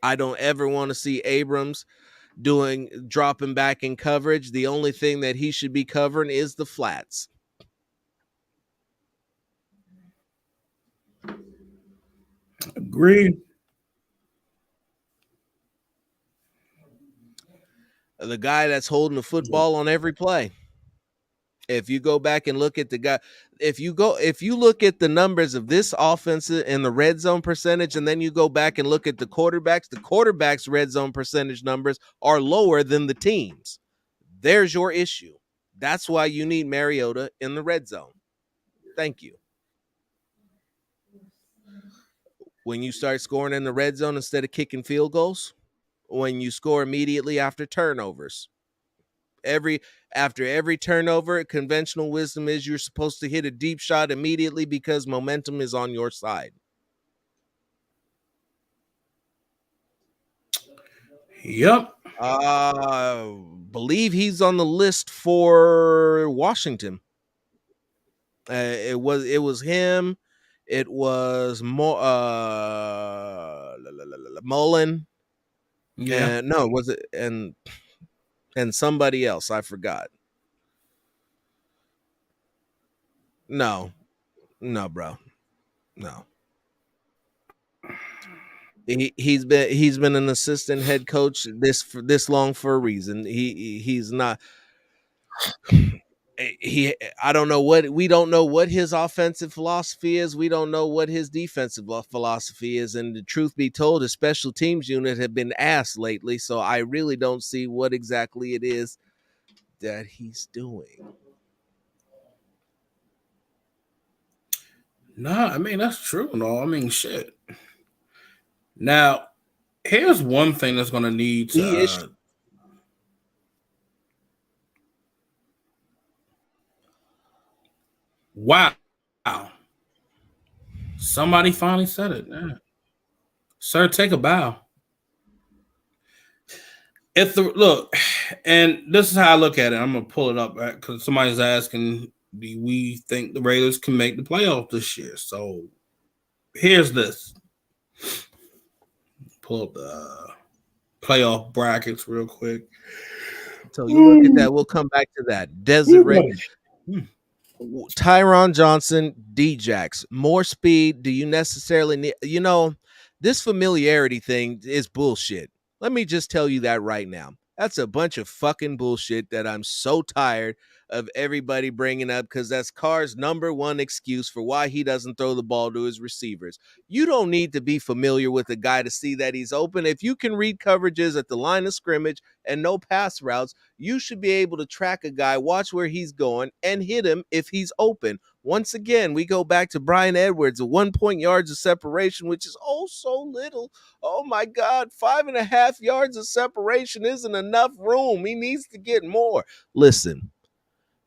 I don't ever want to see Abrams dropping back in coverage. The only thing that he should be covering is the flats. Agreed. The guy that's holding the football on every play. If you go back and look at the guy, if you look at the numbers of this offense in the red zone percentage, and then you go back and look at the quarterback's red zone percentage numbers are lower than the team's. There's your issue. That's why you need Mariota in the red zone. Thank you. When you start scoring in the red zone instead of kicking field goals, when you score immediately after turnovers. After every turnover, conventional wisdom is you're supposed to hit a deep shot immediately because momentum is on your side. Yep. Believe he's on the list for Washington. It was him. It was Mullen. Yeah. No, was it and somebody else? I forgot. No, bro. No. He's been an assistant head coach this long for a reason. He's not. I don't know we don't know what his offensive philosophy is. We don't know what his defensive philosophy is. And the truth be told, his special teams unit have been ass lately. So I really don't see what exactly it is that he's doing. Nah, I mean, that's true. No, I mean, shit. Now, here's one thing that's going to need to... Wow. Somebody finally said it. Yeah. Sir, take a bow. Look, and this is how I look at it. I'm going to pull it up because somebody's asking, do we think the Raiders can make the playoffs this year? So here's this. Pull up the playoff brackets real quick. So you look at that. We'll come back to that. Desert Tyron Johnson, D-Jax. More speed. Do you necessarily need? This familiarity thing is bullshit. Let me just tell you that right now. That's a bunch of fucking bullshit that I'm so tired of everybody bringing up because that's Carr's number one excuse for why he doesn't throw the ball to his receivers. You don't need to be familiar with a guy to see that he's open. If you can read coverages at the line of scrimmage and know pass routes, you should be able to track a guy, watch where he's going, and hit him if he's open. Once again, we go back to Brian Edwards, 1 point yards of separation, which is oh so little. Oh my God, 5.5 yards of separation isn't enough room. He needs to get more. Listen,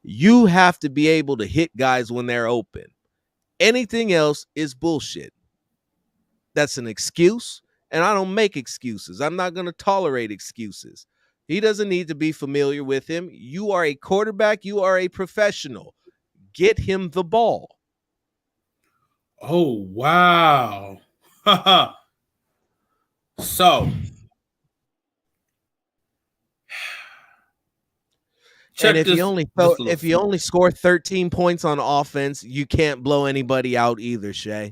you have to be able to hit guys when they're open. Anything else is bullshit. That's an excuse, and I don't make excuses. I'm not going to tolerate excuses. He doesn't need to be familiar with him. You are a quarterback. You are a professional. Get him the ball. Oh, wow. So, and if you only score 13 points on offense, you can't blow anybody out either, Shay.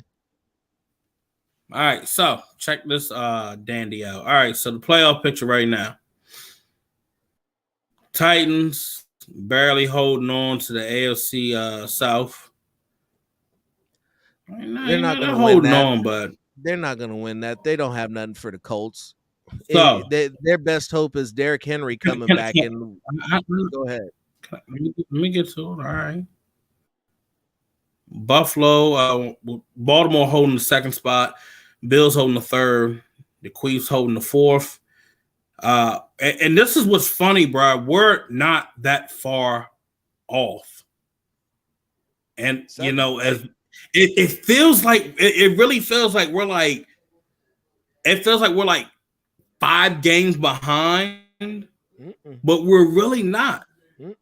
All right, so check this dandy out. All right, so the playoff picture right now. Titans barely holding on to the AFC South. They're not going to win that. But they're not going to win that. They don't have nothing for the Colts. So, their best hope is Derrick Henry coming back. Go ahead. Let me get to it. All right. Buffalo, Baltimore holding the second spot. Bills holding the third. The Chiefs holding the fourth. And this is what's funny, bro. We're not that far off. And, It feels like it really feels like we're like it feels like we're like 5 games behind, but we're really not.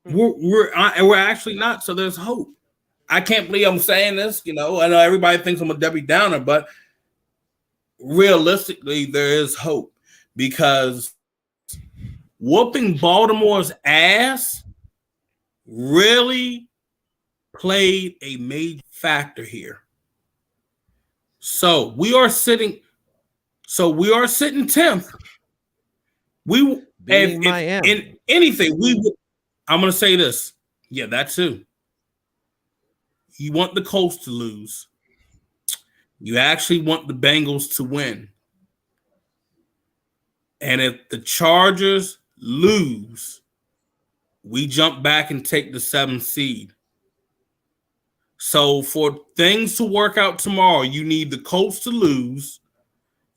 We're actually not. So there's hope. I can't believe I'm saying this. I know everybody thinks I'm a Debbie Downer, but realistically, there is hope because whooping Baltimore's ass really played a major factor here. So we are sitting 10th. We Beating if Miami. in anything I'm gonna say this. Yeah, that too. You want the Colts to lose. You actually want the Bengals to win. And if the Chargers lose, we jump back and take the 7th seed. So for things to work out tomorrow, you need the Colts to lose,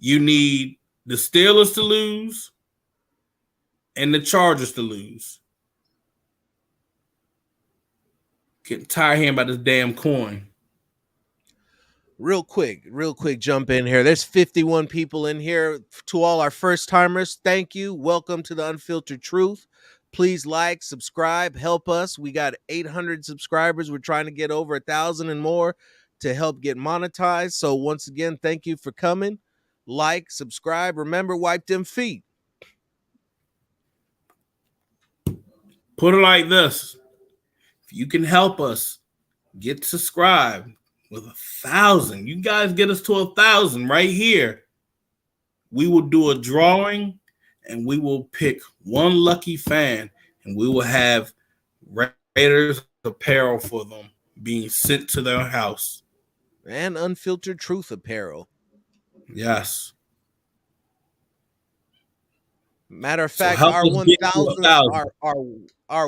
you need the Steelers to lose, and the Chargers to lose. Getting tired hearing about this damn coin. Real quick, jump in here. There's 51 people in here. To all our first timers, thank you. Welcome to the Unfiltered Truth. Please like, subscribe, help us. We got 800 subscribers. We're trying to get over 1,000 and more to help get monetized. So once again, thank you for coming. Like, subscribe. Remember, wipe them feet. Put it like this. If you can help us get subscribed with 1,000, you guys get us to 1,000 right here. We will do a drawing and we will pick one lucky fan and we will have Raiders apparel for them being sent to their house. And Unfiltered Truth apparel. Yes. Matter of fact, our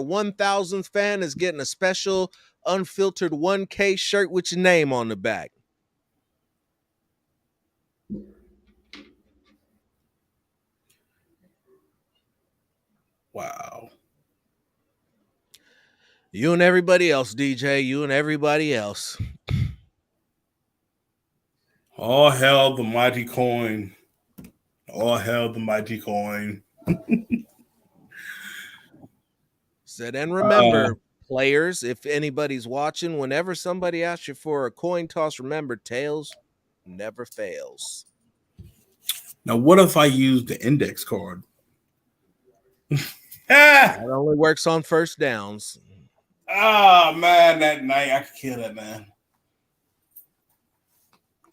1,000th fan is getting a special Unfiltered 1K shirt with your name on the back. Wow. You and everybody else, DJ. You and everybody else. All hail the mighty coin. All hail the mighty coin. Said, and remember, players, if anybody's watching, whenever somebody asks you for a coin toss, remember, tails never fails. Now, what if I use the index card? That only works on first downs. Oh, man, that night I could kill that, man.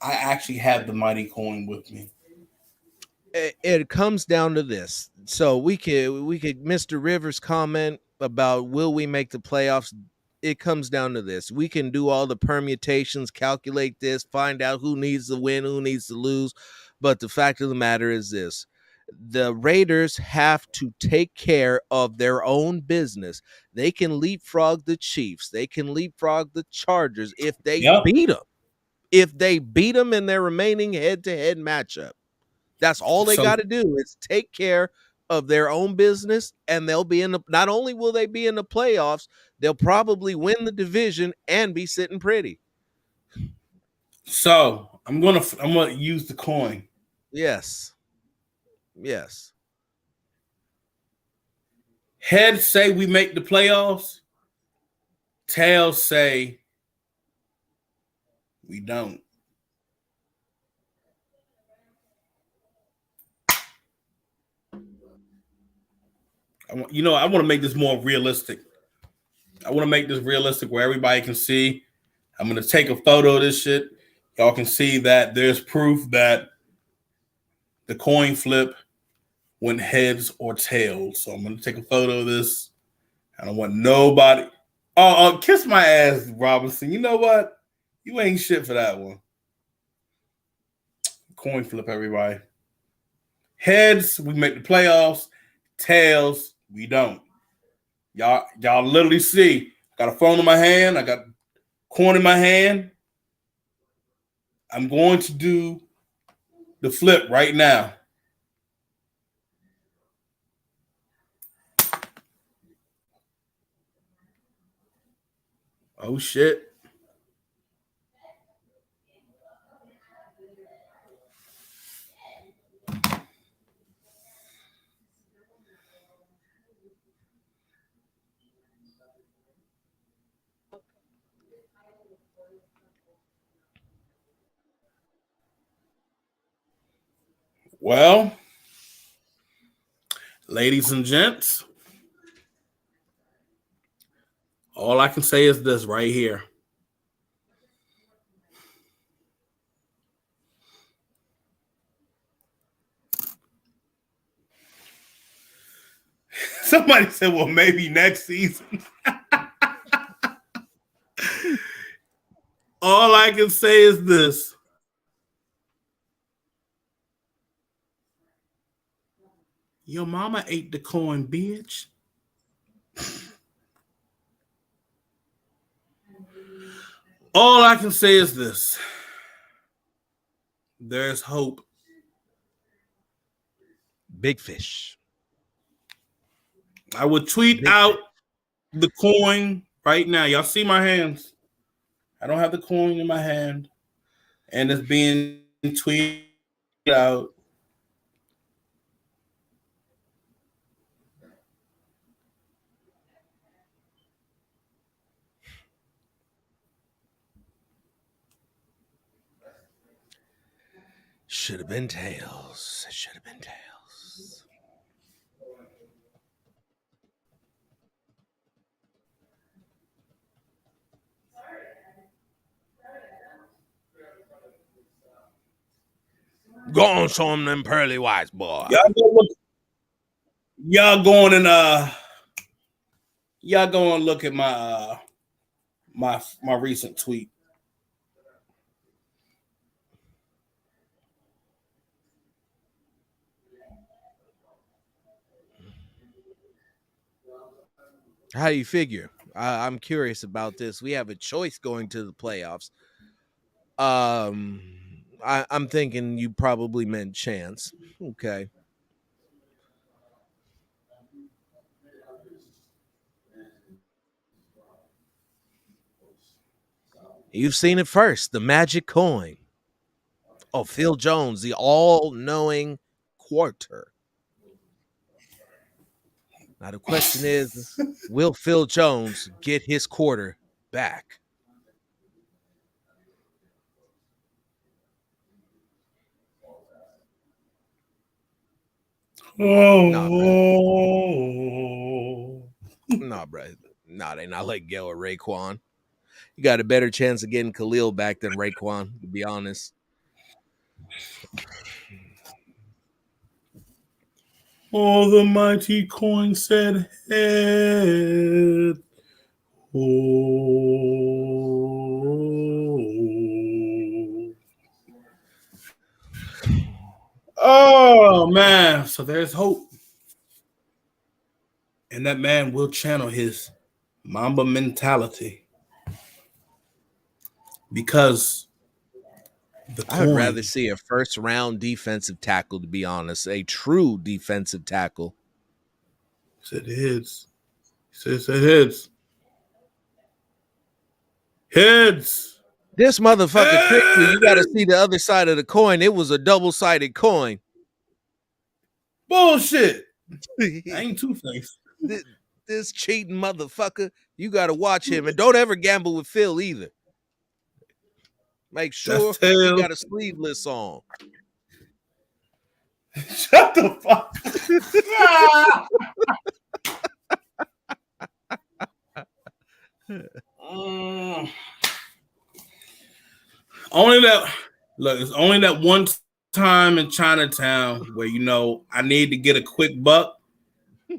I actually have the mighty coin with me. It comes down to this. So we could Mr. Rivers comment about will we make the playoffs? It comes down to this. We can do all the permutations, calculate this, find out who needs to win, who needs to lose. But the fact of the matter is this. The Raiders have to take care of their own business. They can leapfrog the Chiefs. They can leapfrog the Chargers if they beat them. If they beat them in their remaining head-to-head matchup. That's all they got to do is take care of their own business, and they'll be in the. Not only will they be in the playoffs, they'll probably win the division and be sitting pretty. So I'm gonna use the coin. Yes. Heads say we make the playoffs. Tails say we don't. I want to make this more realistic. I want to make this realistic where everybody can see. I'm going to take a photo of this shit. Y'all can see that there's proof that the coin flip went heads or tails. So I'm going to take a photo of this. I don't want nobody. Oh, kiss my ass, Robinson. You know what? You ain't shit for that one. Coin flip, everybody. Heads, we make the playoffs. Tails, we don't. Y'all literally see. I got a phone in my hand. I got coin in my hand. I'm going to do the flip right now. Oh, shit. Well, ladies and gents, all I can say is this right here. Somebody said, well, maybe next season. All I can say is this. Your mama ate the corn, bitch. All I can say is this. There's hope. Big fish. I would tweet out the coin right now. Y'all see my hands? I don't have the coin in my hand. And it's being tweeted out. Should have been tails. It should have been tails. Go on, show them pearly whites, boy. Y'all going and look at my my recent tweet. How do you figure? I'm curious about this. We have a choice going to the playoffs. I'm thinking you probably meant chance. Okay. You've seen it first. The magic coin. Oh, Phil Jones, the all-knowing quarter. Now the question is, will Phil Jones get his quarter back? Oh, nah, bro. Nah, they not like Gail or Raekwon. You got a better chance of getting Khalil back than Raekwon, to be honest. Oh, the mighty coin said head. Oh man, so there's hope. And that man will channel his Mamba mentality. Because I would rather see a first round defensive tackle, to be honest. A true defensive tackle. Said heads. Said heads. Heads. This motherfucker tricked you. You got to see the other side of the coin. It was a double-sided coin. Bullshit. I ain't two-faced. This cheating motherfucker. You got to watch him. And don't ever gamble with Phil either. Make sure he got a sleeveless on. Shut the fuck Only that, look, it's only that one time in Chinatown where, I need to get a quick buck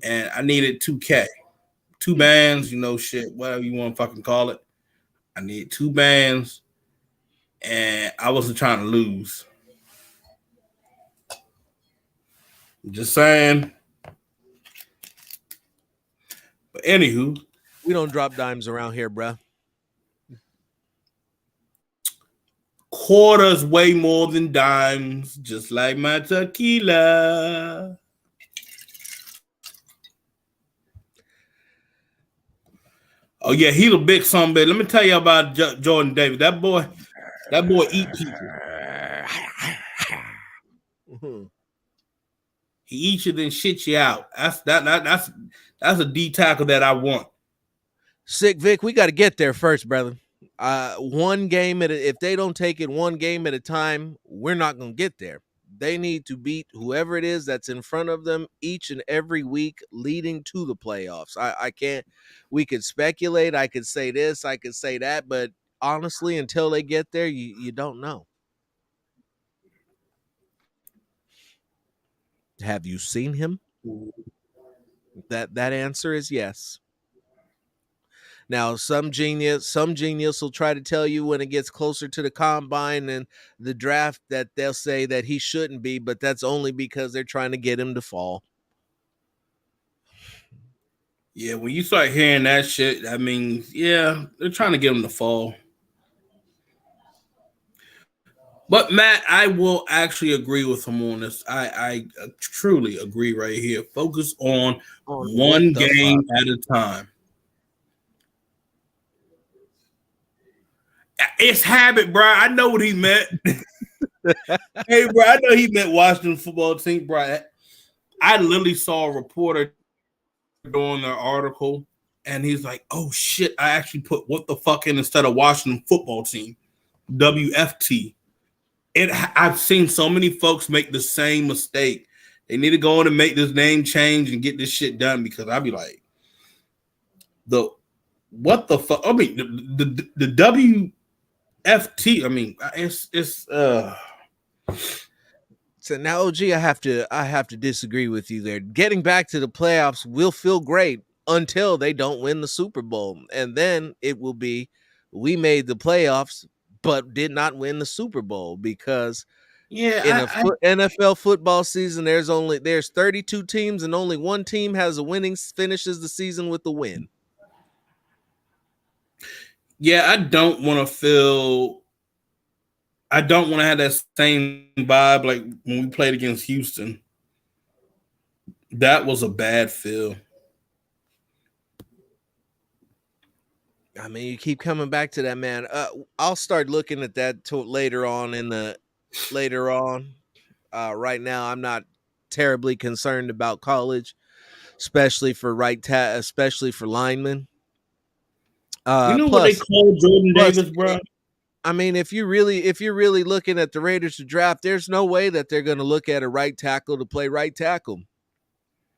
and I needed 2K. 2 bands, shit, whatever you want to fucking call it. I need 2 bands and I wasn't trying to lose. I'm just saying. But anywho. We don't drop dimes around here, bruh. Quarters way more than dimes, just like my tequila. Oh yeah, he's a big son of a bitch. Let me tell you about Jordan Davis. That boy eat people. He eats you then shits you out. That's a D tackle that I want. Sick Vic, we got to get there first, brother. One game if they don't take it one game at a time, we're not gonna get there. They need to beat whoever it is that's in front of them each and every week leading to the playoffs. I can't, we could speculate. I could say this, I could say that, but honestly, until they get there, you don't know. Have you seen him? That answer is yes. Now, some genius will try to tell you when it gets closer to the combine and the draft that they'll say that he shouldn't be, but that's only because they're trying to get him to fall. Yeah, when you start hearing that shit, I mean, yeah, they're trying to get him to fall. But Matt, I will actually agree with him on this. I truly agree right here. Focus on one game at a time. It's habit, bro. I know what he meant. Hey, bro, I know he meant Washington football team, bro. I literally saw a reporter doing their article, and he's like, "Oh shit, I actually put what the fuck in instead of Washington football team, WFT." I've seen so many folks make the same mistake. They need to go in and make this name change and get this shit done, because I'd be like, what the fuck? I mean, the WFT. I mean, it's So now, OG, I have to disagree with you there. Getting back to the playoffs will feel great until they don't win the Super Bowl, and then it will be, we made the playoffs but did not win the Super Bowl, because NFL football season, there's 32 teams and only one team has a winning, finishes the season with the win. Yeah, I don't want to have that same vibe like when we played against Houston. That was a bad feel. I mean, you keep coming back to that, man. I'll start looking at that later on. Right now, I'm not terribly concerned about college, especially for especially for linemen. You know what they call Jordan Davis, bro? I mean, if you're really looking at the Raiders to draft, there's no way that they're going to look at a right tackle to play right tackle.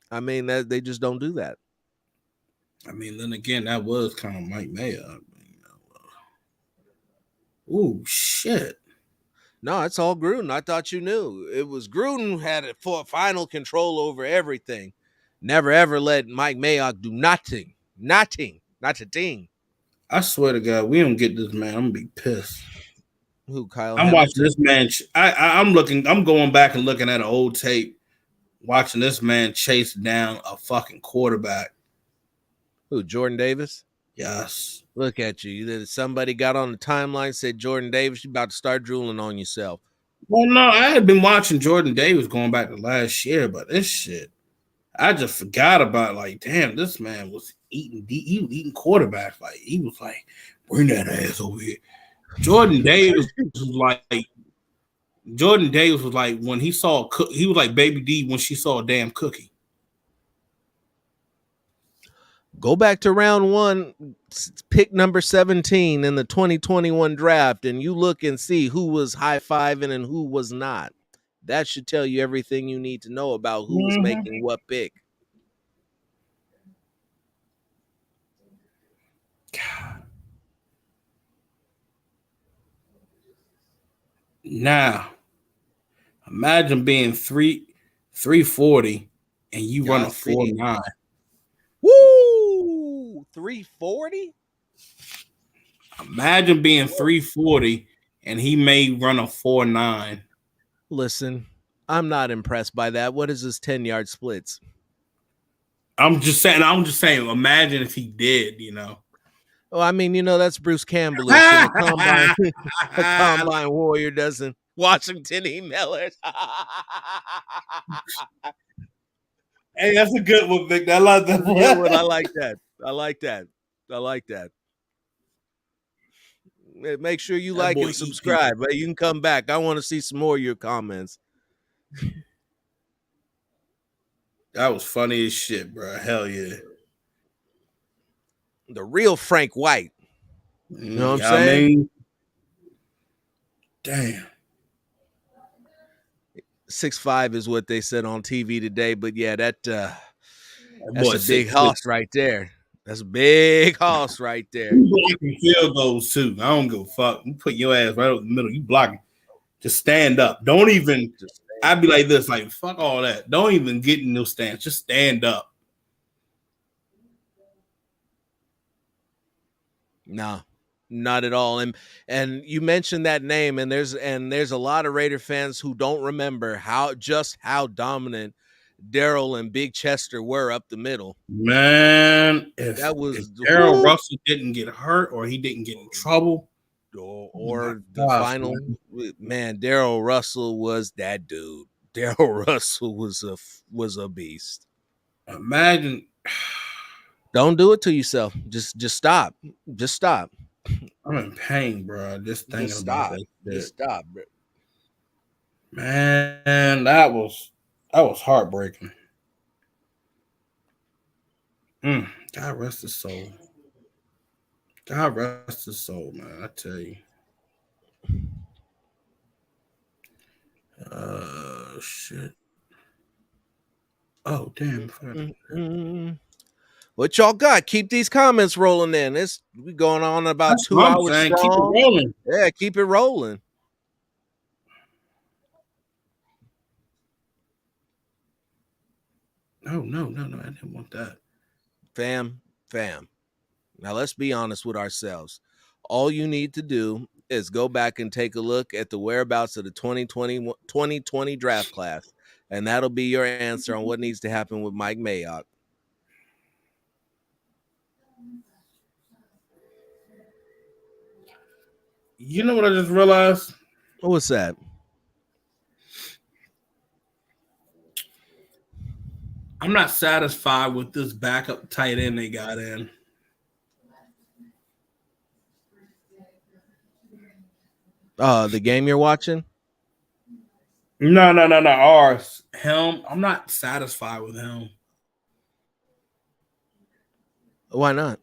I mean, they just don't do that. I mean, then again, that was kind of Mike Mayock. Oh shit! No, it's all Gruden. I thought you knew. It was Gruden who had it for final control over everything. Never ever let Mike Mayock do nothing. Not a thing. I swear to God, we don't get this man, I'm gonna be pissed. Who, Kyle? I'm watching this man. I'm going back and looking at an old tape, watching this man chase down a fucking quarterback. Who, Jordan Davis? Yes. Look at you. Somebody got on the timeline, said, Jordan Davis, you about to start drooling on yourself. Well, no, I had been watching Jordan Davis going back to last year, but this shit, I just forgot about. Like, damn, this man was eating quarterbacks. Like, he was like, bring that ass over here. Jordan Davis was like when he saw he was like Baby D when she saw a damn cookie. Go back to round one, pick number 17 in the 2021 draft, and you look and see who was high-fiving and who was not. That should tell you everything you need to know about who was making what pick. God. Now, imagine being 340 and you run a 4.9. Woo! 340? Imagine being 340 and he may run a 4.9. Listen, I'm not impressed by that. What is his 10-yard splits? I'm just saying, imagine if he did, you know. Oh, I mean, you know, that's Bruce Campbell. A combine warrior doesn't. Washington emailers. Hey, that's a good one, Vic. I like that. I like that. Make sure you like and subscribe. But you can come back. I want to see some more of your comments. That was funny as shit, bro. Hell yeah. The real Frank White. You know what I'm saying? I mean, damn. 6'5" is what they said on TV today. But yeah, that's boy, a big 6'6". hoss right there. That's a big hoss right there. You blocking field goals too. I don't give a fuck. You put your ass right over the middle. You blocking. Just stand up. Don't even. I'd be like this, like fuck all that. Don't even get in no stance. Just stand up. No, not at all. And you mentioned that name, and there's a lot of Raider fans who don't remember how dominant Daryl and Big Chester were up the middle. Man, if Darryl Russell didn't get hurt or he didn't get in trouble, or the final man, Daryl Russell was that dude. Daryl Russell was a beast. Imagine. Don't do it to yourself. Just stop. Just stop. I'm in pain, bro. Just thinking about that. Just stop, bro. Man, that was heartbreaking. God rest his soul. God rest his soul, man. I tell you. Shit. Oh, damn. What y'all got? Keep these comments rolling in. We going on about 2 hours strong. Keep it rolling. Yeah, keep it rolling. Oh, no. I didn't want that. Fam. Now, let's be honest with ourselves. All you need to do is go back and take a look at the whereabouts of the 2020 draft class, and that'll be your answer on what needs to happen with Mike Mayock. You know what I just realized? What's that? I'm not satisfied with this backup tight end they got in. The game you're watching? No. Ours. Him. I'm not satisfied with him. Why not?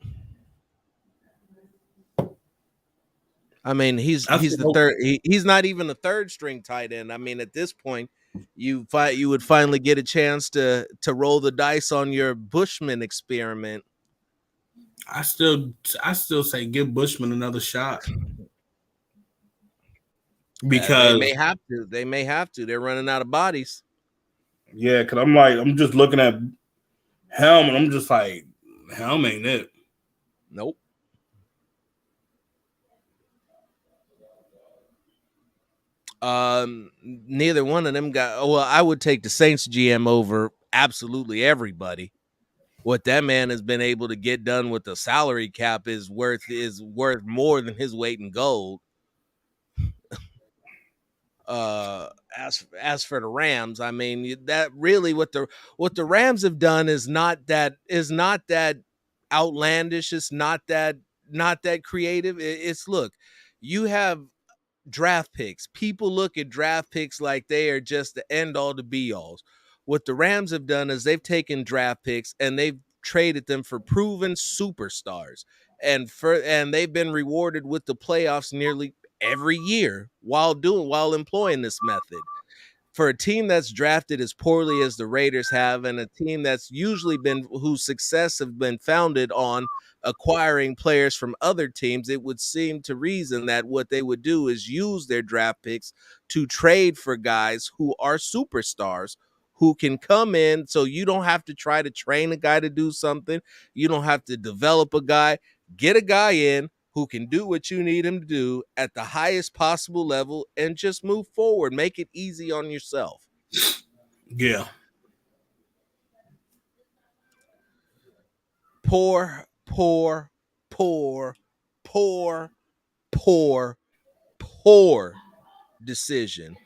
I mean, he's the third. He's not even a third string tight end. I mean, at this point, you would finally get a chance to roll the dice on your Bushman experiment. I still say give Bushman another shot. Because they may have to. They're running out of bodies. Yeah, because I'm just looking at Helm and I'm just like, Helm ain't it. Nope. Neither one of them got. Well, I would take the Saints GM over absolutely everybody. What that man has been able to get done with the salary cap is worth more than his weight in gold. As for the Rams, I mean, that really what the Rams have done is not that outlandish. It's not that creative. It's look, you have draft picks. People look at draft picks like they are just the end all to be alls. What the Rams have done is they've taken draft picks and they've traded them for proven superstars, and they've been rewarded with the playoffs nearly every year while employing this method. For a team that's drafted as poorly as the Raiders have, and a team that's usually whose success have been founded on acquiring players from other teams, it would seem to reason that what they would do is use their draft picks to trade for guys who are superstars, who can come in, so you don't have to try to train a guy to do something. You don't have to develop a guy. Get a guy in who can do what you need him to do at the highest possible level and just move forward. Make it easy on yourself. Yeah. Poor decision.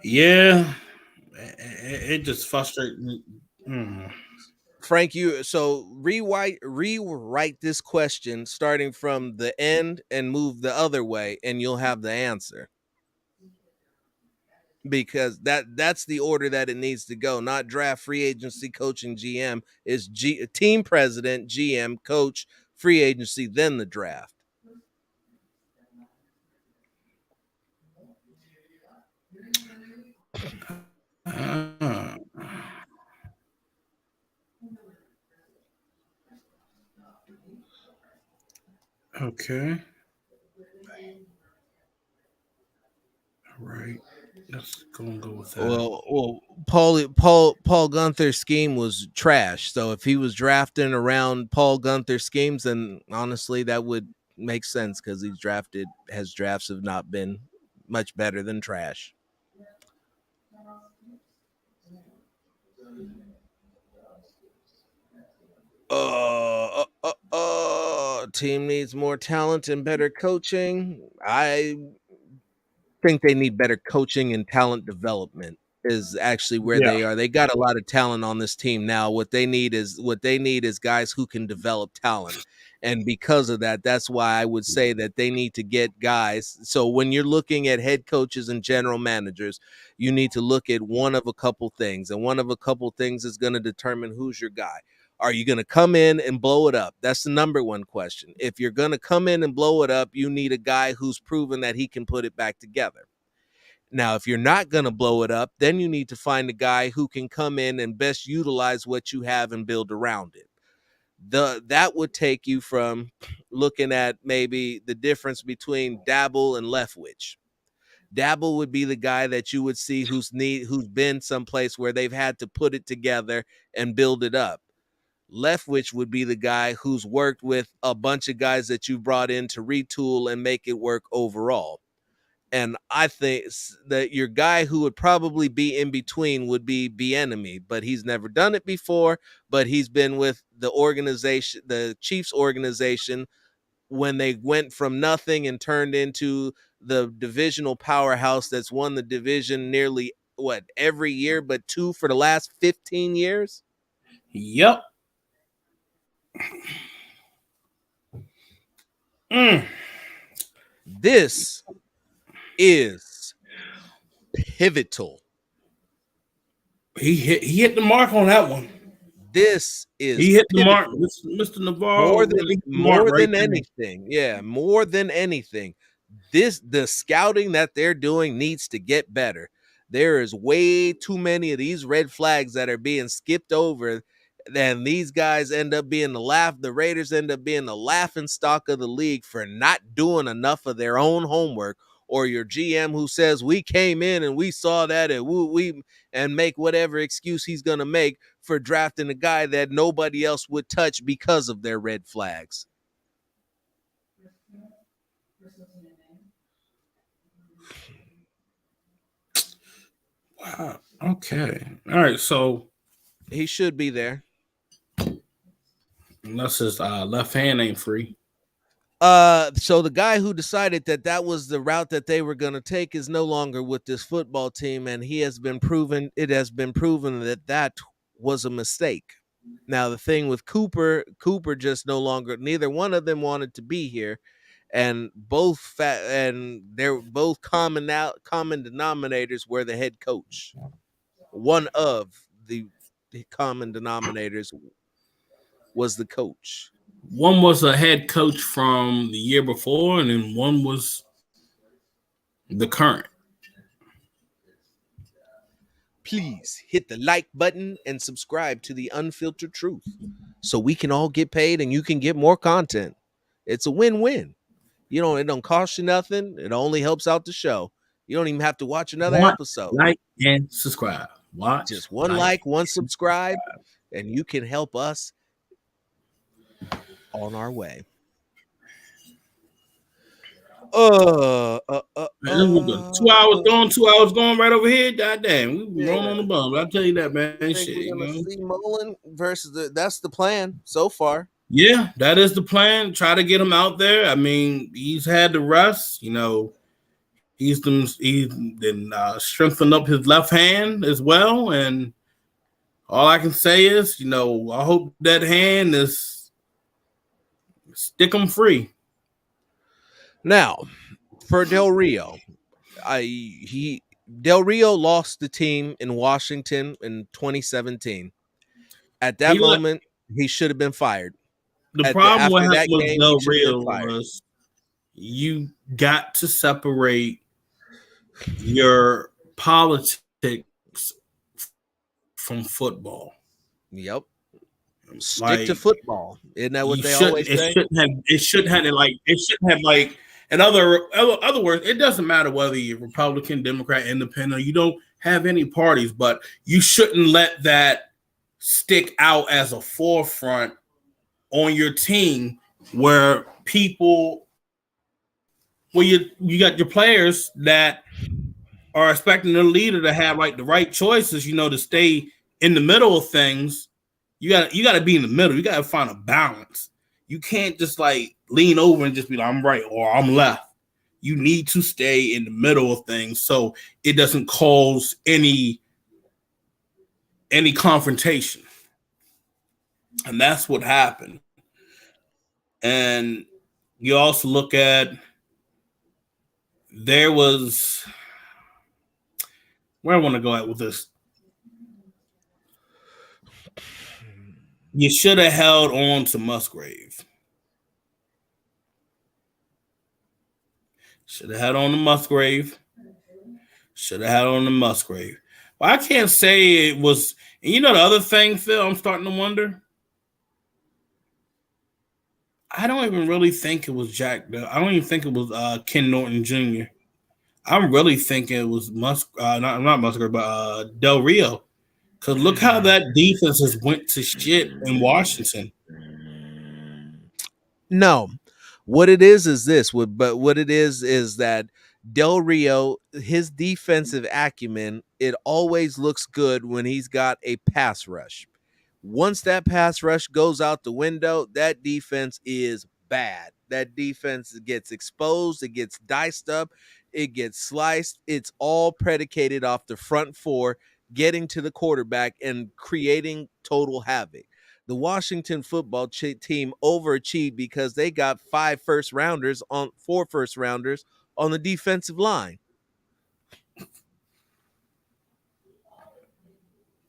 Yeah. It just frustrates me. Frank, so rewrite this question starting from the end and move the other way, and you'll have the answer. Because that's the order that it needs to go. Not draft, free agency, coaching, GM. Is team president, GM, coach, free agency, then the draft. Okay. All right. Let's go with that. Well, Paul Gunther's scheme was trash. So if he was drafting around Paul Gunther's schemes, then honestly that would make sense because his drafts have not been much better than trash. Team needs more talent and better coaching. I think they need better coaching and talent development is actually where Yeah. they are. They got a lot of talent on this team now. What they need is guys who can develop talent. And because of that, that's why I would say that they need to get guys. So when you're looking at head coaches and general managers, you need to look at one of a couple things. And one of a couple things is going to determine who's your guy. Are you going to come in and blow it up? That's the number one question. If you're going to come in and blow it up, you need a guy who's proven that he can put it back together. Now, if you're not going to blow it up, then you need to find a guy who can come in and best utilize what you have and build around it. That would take you from looking at maybe the difference between Dabble and Leftwich. Dabble would be the guy that you would see who's been someplace where they've had to put it together and build it up. Leftwich would be the guy who's worked with a bunch of guys that you brought in to retool and make it work overall. And I think that your guy who would probably be in between would be Bieniemy, but he's never done it before. But he's been with the organization, the Chiefs organization, when they went from nothing and turned into the divisional powerhouse that's won the division nearly every year, but 2 for the last 15 years. Yep. This is pivotal. He hit the mark on that one. This is he hit the mark, Mr. Navarro. More than anything. Yeah, more than anything. The scouting that they're doing needs to get better. There is way too many of these red flags that are being skipped over. And these guys end up being the Raiders end up being the laughing stock of the league for not doing enough of their own homework, or your GM who says we came in and we saw that and we and make whatever excuse he's going to make for drafting a guy that nobody else would touch because of their red flags. Wow. Okay. All right. So he should be there. Unless his left hand ain't free. So the guy who decided that was the route that they were going to take is no longer with this football team, and it has been proven that was a mistake. Now the thing with Cooper just no longer. Neither one of them wanted to be here, and they're both common denominators were the head coach. One of the common denominators was the coach. One was a head coach from the year before, and then one was the current. Please hit the like button and subscribe to the Unfiltered Truth so we can all get paid and you can get more content. It's a win-win. It don't cost you nothing. It only helps out the show. You don't even have to watch another episode. Like and subscribe. Watch. Just one like, one subscribe, and you can help us on our way. 2 hours gone, 2 hours gone right over here. God damn, we were rolling on the bum. I'll tell you that, man. Shit, see Mullen versus that's the plan so far. Yeah, that is the plan. Try to get him out there. I mean, he's had the rest. He's been strengthened up his left hand as well. And all I can say is, I hope that hand is stick him free. Now, for Del Rio, Del Rio lost the team in Washington in 2017. At that moment, he should have been fired. The problem with Del Rio was you got to separate your politics from football. Yep. Stick to football. Isn't that what they always say? It shouldn't have like in other words, it doesn't matter whether you're Republican, Democrat, Independent, you don't have any parties, but you shouldn't let that stick out as a forefront on your team where you got your players that are expecting the leader to have like the right choices, to stay in the middle of things. You got to be in the middle. You got to find a balance. You can't just like lean over and just be like, I'm right or I'm left. You need to stay in the middle of things so it doesn't cause any confrontation. And that's what happened. And you also look at where I want to go at with this. You should have held on to Musgrave. Should have had on the Musgrave. But I can't say it was. And the other thing, Phil, I'm starting to wonder. I don't even really think it was Jack. I don't even think it was Ken Norton Jr. I'm really thinking it was not Musgrave, but Del Rio. Because look how that defense has went to shit in Washington. No. What it is this. But what it is that Del Rio, his defensive acumen, it always looks good when he's got a pass rush. Once that pass rush goes out the window, that defense is bad. That defense gets exposed. It gets diced up. It gets sliced. It's all predicated off the front four getting to the quarterback and creating total havoc. The Washington football team overachieved because they got 4 first rounders on the defensive line.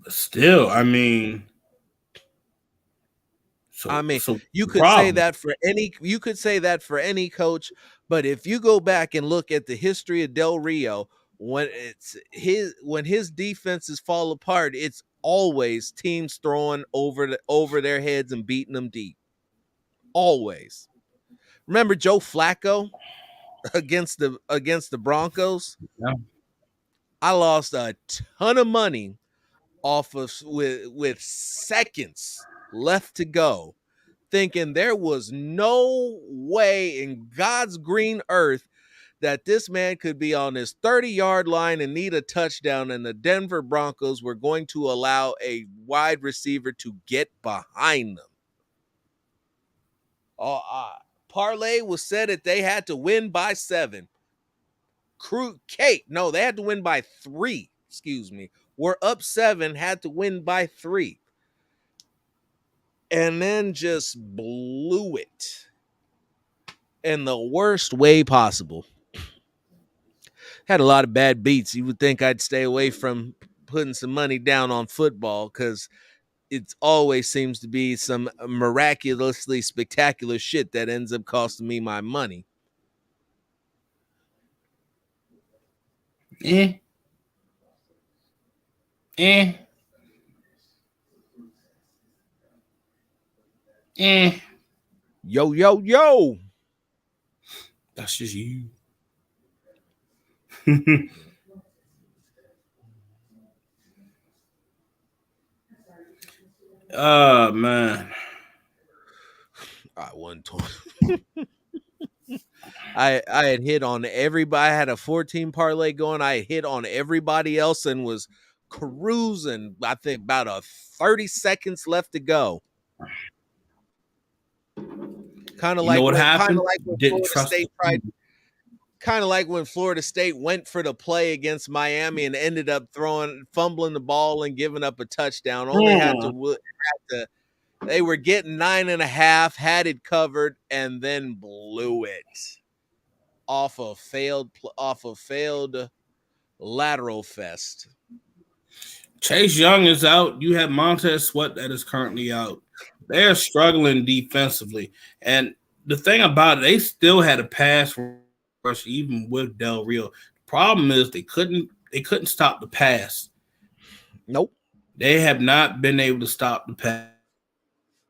Still, I mean, you could say that for any coach, but if you go back and look at the history of Del Rio, when his defenses fall apart, it's always teams throwing over their heads and beating them deep. Always. Remember Joe Flacco against the Broncos? Yeah. I lost a ton of money off of with seconds left to go, thinking there was no way in God's green earth that this man could be on his 30-yard line and need a touchdown, and the Denver Broncos were going to allow a wide receiver to get behind them. Parlay was said that they had to win by 7. They had to win by 3. Excuse me. We're up 7, had to win by 3. And then just blew it in the worst way possible. Had a lot of bad beats. You would think I'd stay away from putting some money down on football because it always seems to be some miraculously spectacular shit that ends up costing me my money. Yo. That's just you. Oh man. I won. I had hit on everybody. I had a 14 parlay going. I hit on everybody else and was cruising. I think about 30 seconds left to go. Kind of like what happened. Kind of like when Florida State went for the play against Miami and ended up fumbling the ball and giving up a touchdown. Only had to. They were getting 9.5, had it covered, and then blew it off a failed lateral fest. Chase Young is out. You have Montez Sweat that is currently out. They're struggling defensively, and the thing about it, they still had a pass rush even with Del Rio. The problem is they couldn't stop the pass. Nope. They have not been able to stop the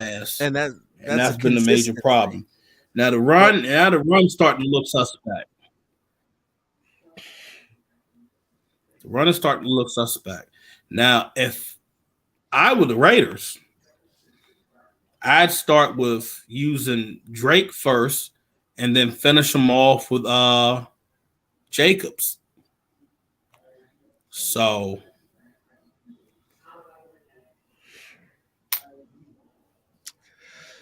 pass, and and that's that's a been the major consistent thing. problem. Now the But run's starting to look suspect. The run is starting to look suspect. Now, if I were the Raiders, I'd start with using Drake first, and then finish them off with Jacobs. So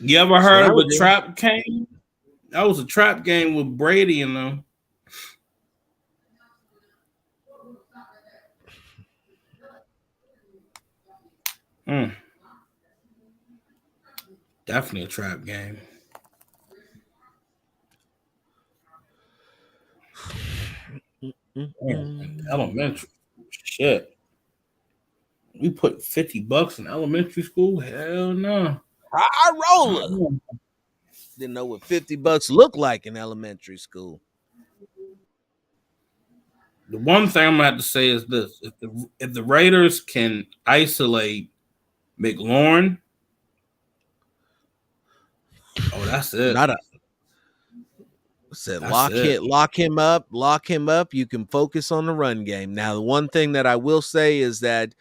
you ever that's what heard I of would a do. trap game? That was a trap game with Brady and them. Mm, definitely a trap game. Elementary. Shit. We put $50 in elementary school? Hell no. High roller. Uh-uh. Didn't know what $50 looked like in elementary school. The one thing I'm gonna have to say is this: if the Raiders can isolate McLaurin, oh, that's it. Not a said That's it. lock him up. You can focus on the run game. Now, the one thing that I will say is that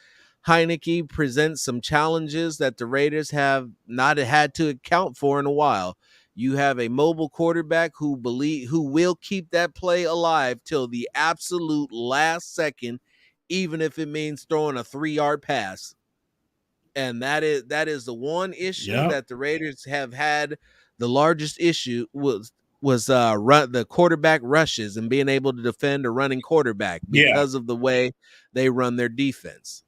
Heineke presents some challenges that the Raiders have not had to account for in a while. You have a mobile quarterback who will keep that play alive till the absolute last second, even if it means throwing a 3-yard pass. And that is the one issue Yep. that the Raiders have had. The largest issue was run the quarterback rushes and being able to defend a running quarterback Yeah. because of the way they run their defense.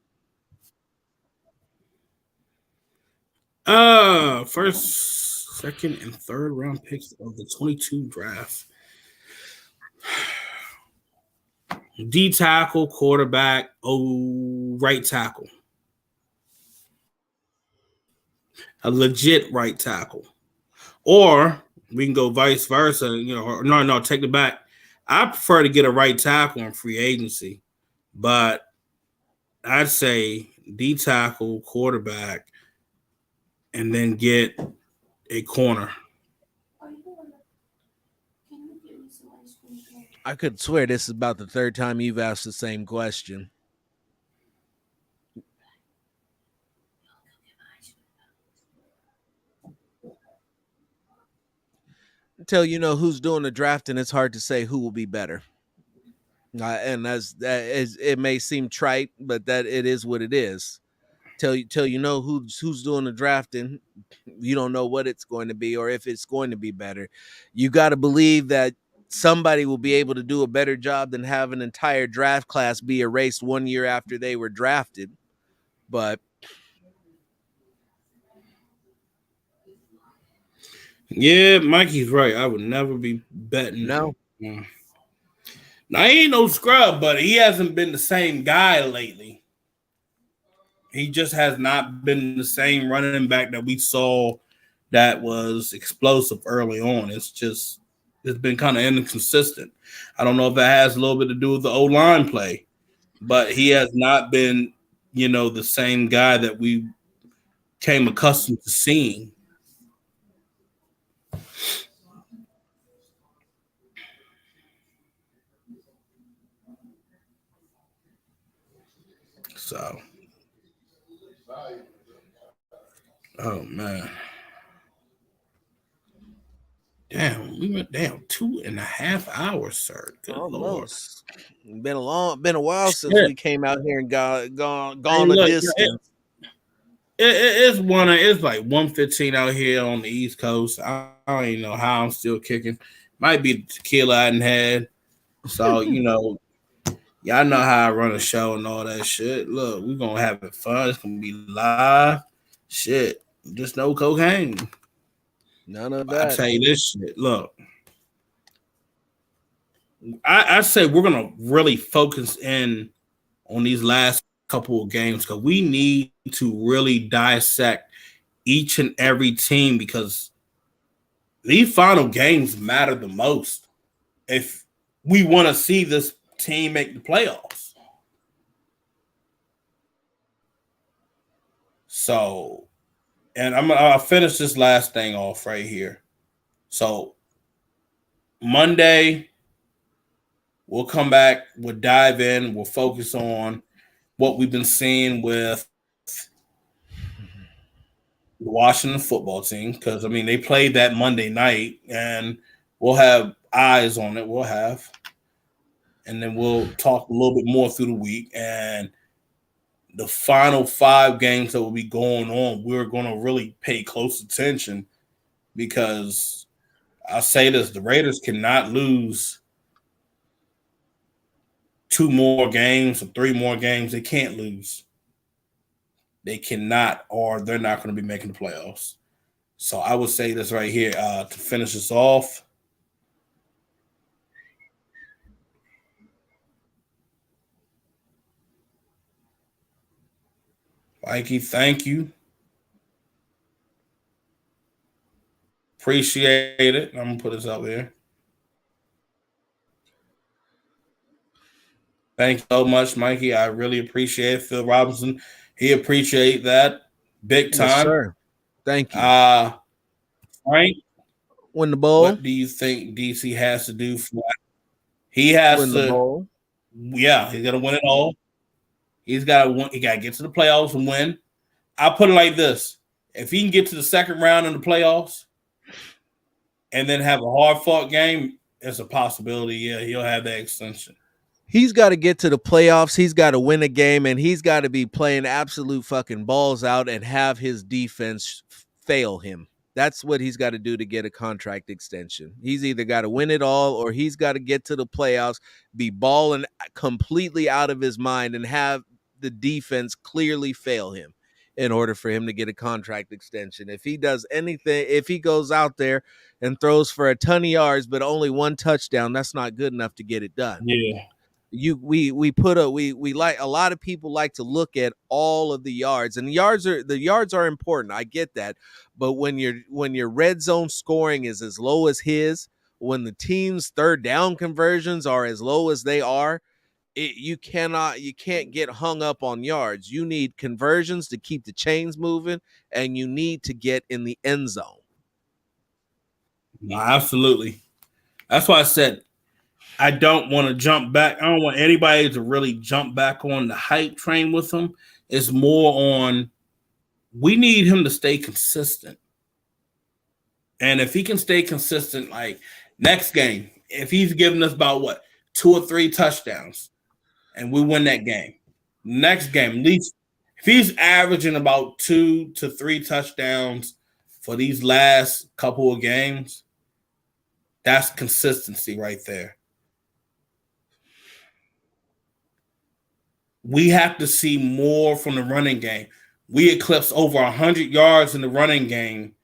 First, second, and third round picks of the 22 draft. D tackle, quarterback, right tackle. A legit right tackle. Or we can go vice versa, no, take it back. I prefer to get a right tackle in free agency, but I'd say D tackle, quarterback, and then get a corner. I could swear this is about the third time you've asked the same question. Until you know who's doing the drafting, it's hard to say who will be better. And it may seem trite, but that it is what it is. Till you know who's doing the drafting, you don't know what it's going to be or if it's going to be better. You got to believe that somebody will be able to do a better job than have an entire draft class be erased 1 year after they were drafted. But Yeah, Mikey's right. I would never be betting. no, Now he ain't no scrub, but he hasn't been the same guy lately. He just has not been the same running back that we saw that was explosive early on. It's been kind of inconsistent. I don't know if that has a little bit to do with the O line play, but he has not been, the same guy that we came accustomed to seeing. So, oh man. Damn, we went down 2.5 hours, sir. Good Lord. almost. Been a while since Shit. we came out here and Hey, gone a look, distance. it's like 1:15 out here on the East Coast. I don't even know how I'm still kicking. Might be the tequila I hadn't had. So, y'all know how I run a show and all that shit. Look, we're gonna have it fun. It's gonna be live. Shit. Just no cocaine. None of I that. tell you this shit. Look, I say we're gonna really focus in on these last couple of games because we need to really dissect each and every team because these final games matter the most if we want to see this team make the playoffs. So, and I'll finish this last thing off right here. So, Monday, we'll come back, we'll dive in, we'll focus on what we've been seeing with the Washington football team. Because, I mean, they played that Monday night, and we'll have eyes on it. And then we'll talk a little bit more through the week. And the final 5 games that will be going on, we're going to really pay close attention because I say this, the Raiders cannot lose 2 more games or 3 more games. They can't lose. They cannot, or they're not going to be making the playoffs. So I would say this right here to finish this off. Mikey, thank you. Appreciate it. I'm going to put this out there. Thank you so much, Mikey. I really appreciate it. Phil Robinson, he appreciate that big time. Yes, sir. Thank you. Frank, win the bowl. What do you think DC has to do for that? He has win the bowl. Yeah, he's got to win it all. He's got to win. He got to get to the playoffs and win. I put it like this: if he can get to the second round in the playoffs and then have a hard-fought game, it's a possibility. Yeah, he'll have that extension. He's got to get to the playoffs. He's got to win a game, and he's got to be playing absolute fucking balls out and have his defense fail him. That's what he's got to do to get a contract extension. He's either got to win it all or he's got to get to the playoffs, be balling completely out of his mind, and have the defense clearly fail him in order for him to get a contract extension. If he does anything, if he goes out there and throws for a ton of yards but only 1 touchdown, that's not good enough to get it done. Yeah. We like, a lot of people like to look at all of the yards, and the yards are important. I get that. But when your red zone scoring is as low as his, when the team's third down conversions are as low as they are, you can't get hung up on yards. You need conversions to keep the chains moving, and you need to get in the end zone. No, absolutely. That's why I said I don't want to jump back. I don't want anybody to really jump back on the hype train with him. It's more on we need him to stay consistent. And if he can stay consistent, like next game, if he's giving us about 2 or 3 touchdowns and we win that game, next game, at least if he's averaging about 2 to 3 touchdowns for these last couple of games, that's consistency right there. We have to see more from the running game. We eclipsed over 100 yards in the running game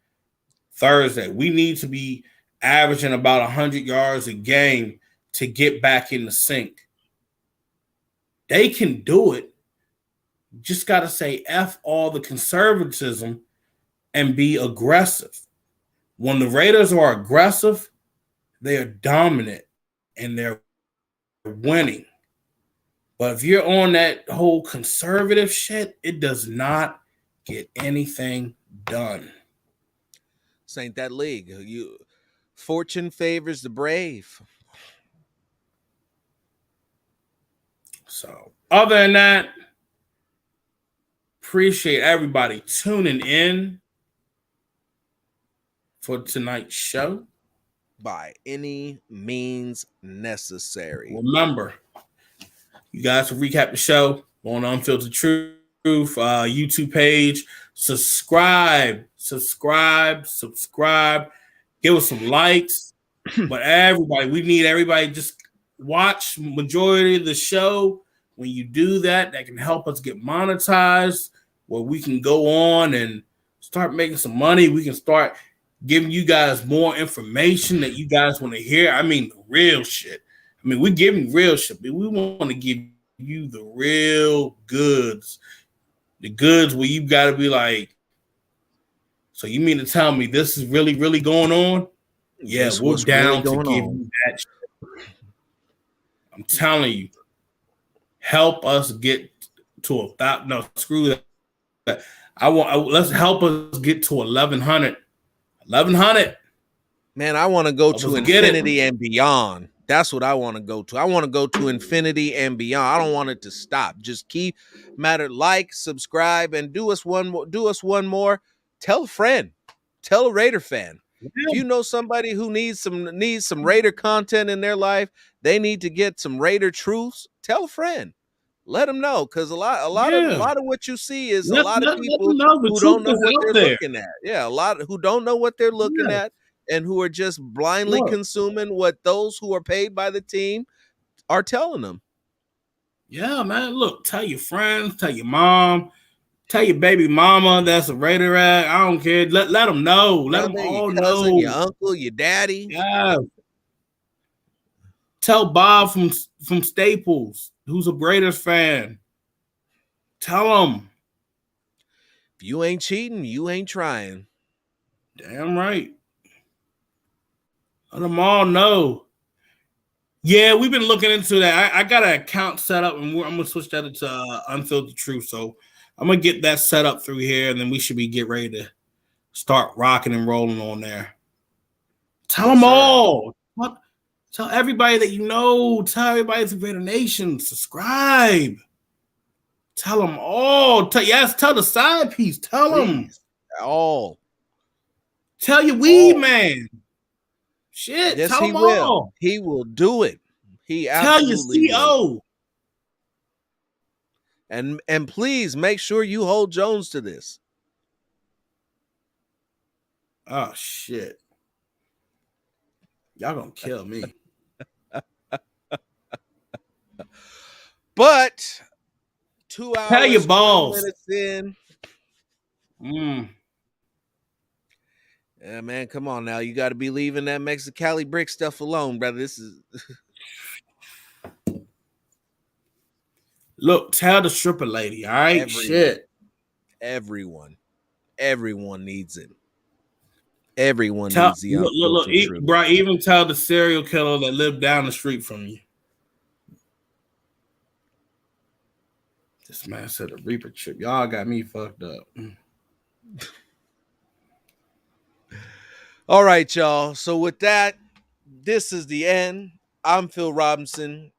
Thursday. We need to be averaging about 100 yards a game to get back in the sync. They can do it. Just got to say F all the conservatism and be aggressive. When the Raiders are aggressive, they are dominant and they're winning. But if you're on that whole conservative shit, it does not get anything done. This ain't that league. Fortune favors the brave. So, other than that, appreciate everybody tuning in for tonight's show. By any means necessary. Remember, you guys will recap the show on Unfiltered Truth YouTube page. Subscribe. Give us some likes. But everybody, we need everybody just watch majority of the show. When you do that, that can help us get monetized, where we can go on and start making some money. We can start giving you guys more information that you guys want to hear. I mean, the real shit. I mean, we're giving real shit, but we want to give you the real goods. The goods where you got to be like, so you mean to tell me this is really, really going on? Yeah, we're down to give you that shit. I'm telling you, help us get to screw Let's help us get to 1,100. 1,100. Man, I want to go to infinity and beyond. That's what I want to go to. I want to go to infinity and beyond. I don't want it to stop. Just keep like, subscribe, and do us one more. Tell a friend. Tell a Raider fan. Yeah. If you know somebody who needs some Raider content in their life, they need to get some Raider truths. Tell a friend. Let them know, because a lot of what you see is a lot of people who don't know what they're looking at. Yeah, a lot who don't know what they're looking at, and who are just blindly consuming what those who are paid by the team are telling them. Yeah, man. Look, tell your friends, tell your mom, tell your baby mama that's a Raider at. I don't care. Let them know. Let them all know. Your uncle, your daddy. Yeah. Tell Bob from Staples, who's a Raiders fan. Tell him. If you ain't cheating, you ain't trying. Damn right. Let them all know. Yeah, we've been looking into that. I got an account set up, and I'm going to switch that into Unfiltered Truth. So I'm going to get that set up through here, and then we should get ready to start rocking and rolling on there. Tell them all. Tell everybody that you know. Tell everybody at the Raider Nation. Subscribe. Tell them all. Tell the side piece. Tell them all. Tell your weed man. Shit. Yes, tell he them will. all. He will do it. He absolutely tell your CO. Will. And please make sure you hold Jones to this. Oh shit. Y'all gonna kill me. But 2 hours, tell your balls. Minutes in. Yeah, man, come on now. You got to be leaving that Mexicali brick stuff alone, brother. This is. Look, tell the stripper lady, all right? Shit. Everyone needs it. Everyone needs the look, bro, even tell the serial killer that lived down the street from you. This man said a Reaper trip. Y'all got me fucked up. All right, y'all. So with that, this is the end. I'm Phil Robinson.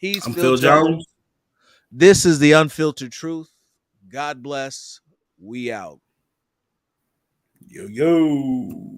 I'm Phil Jones. This is the Unfiltered Truth. God bless. We out. Yo.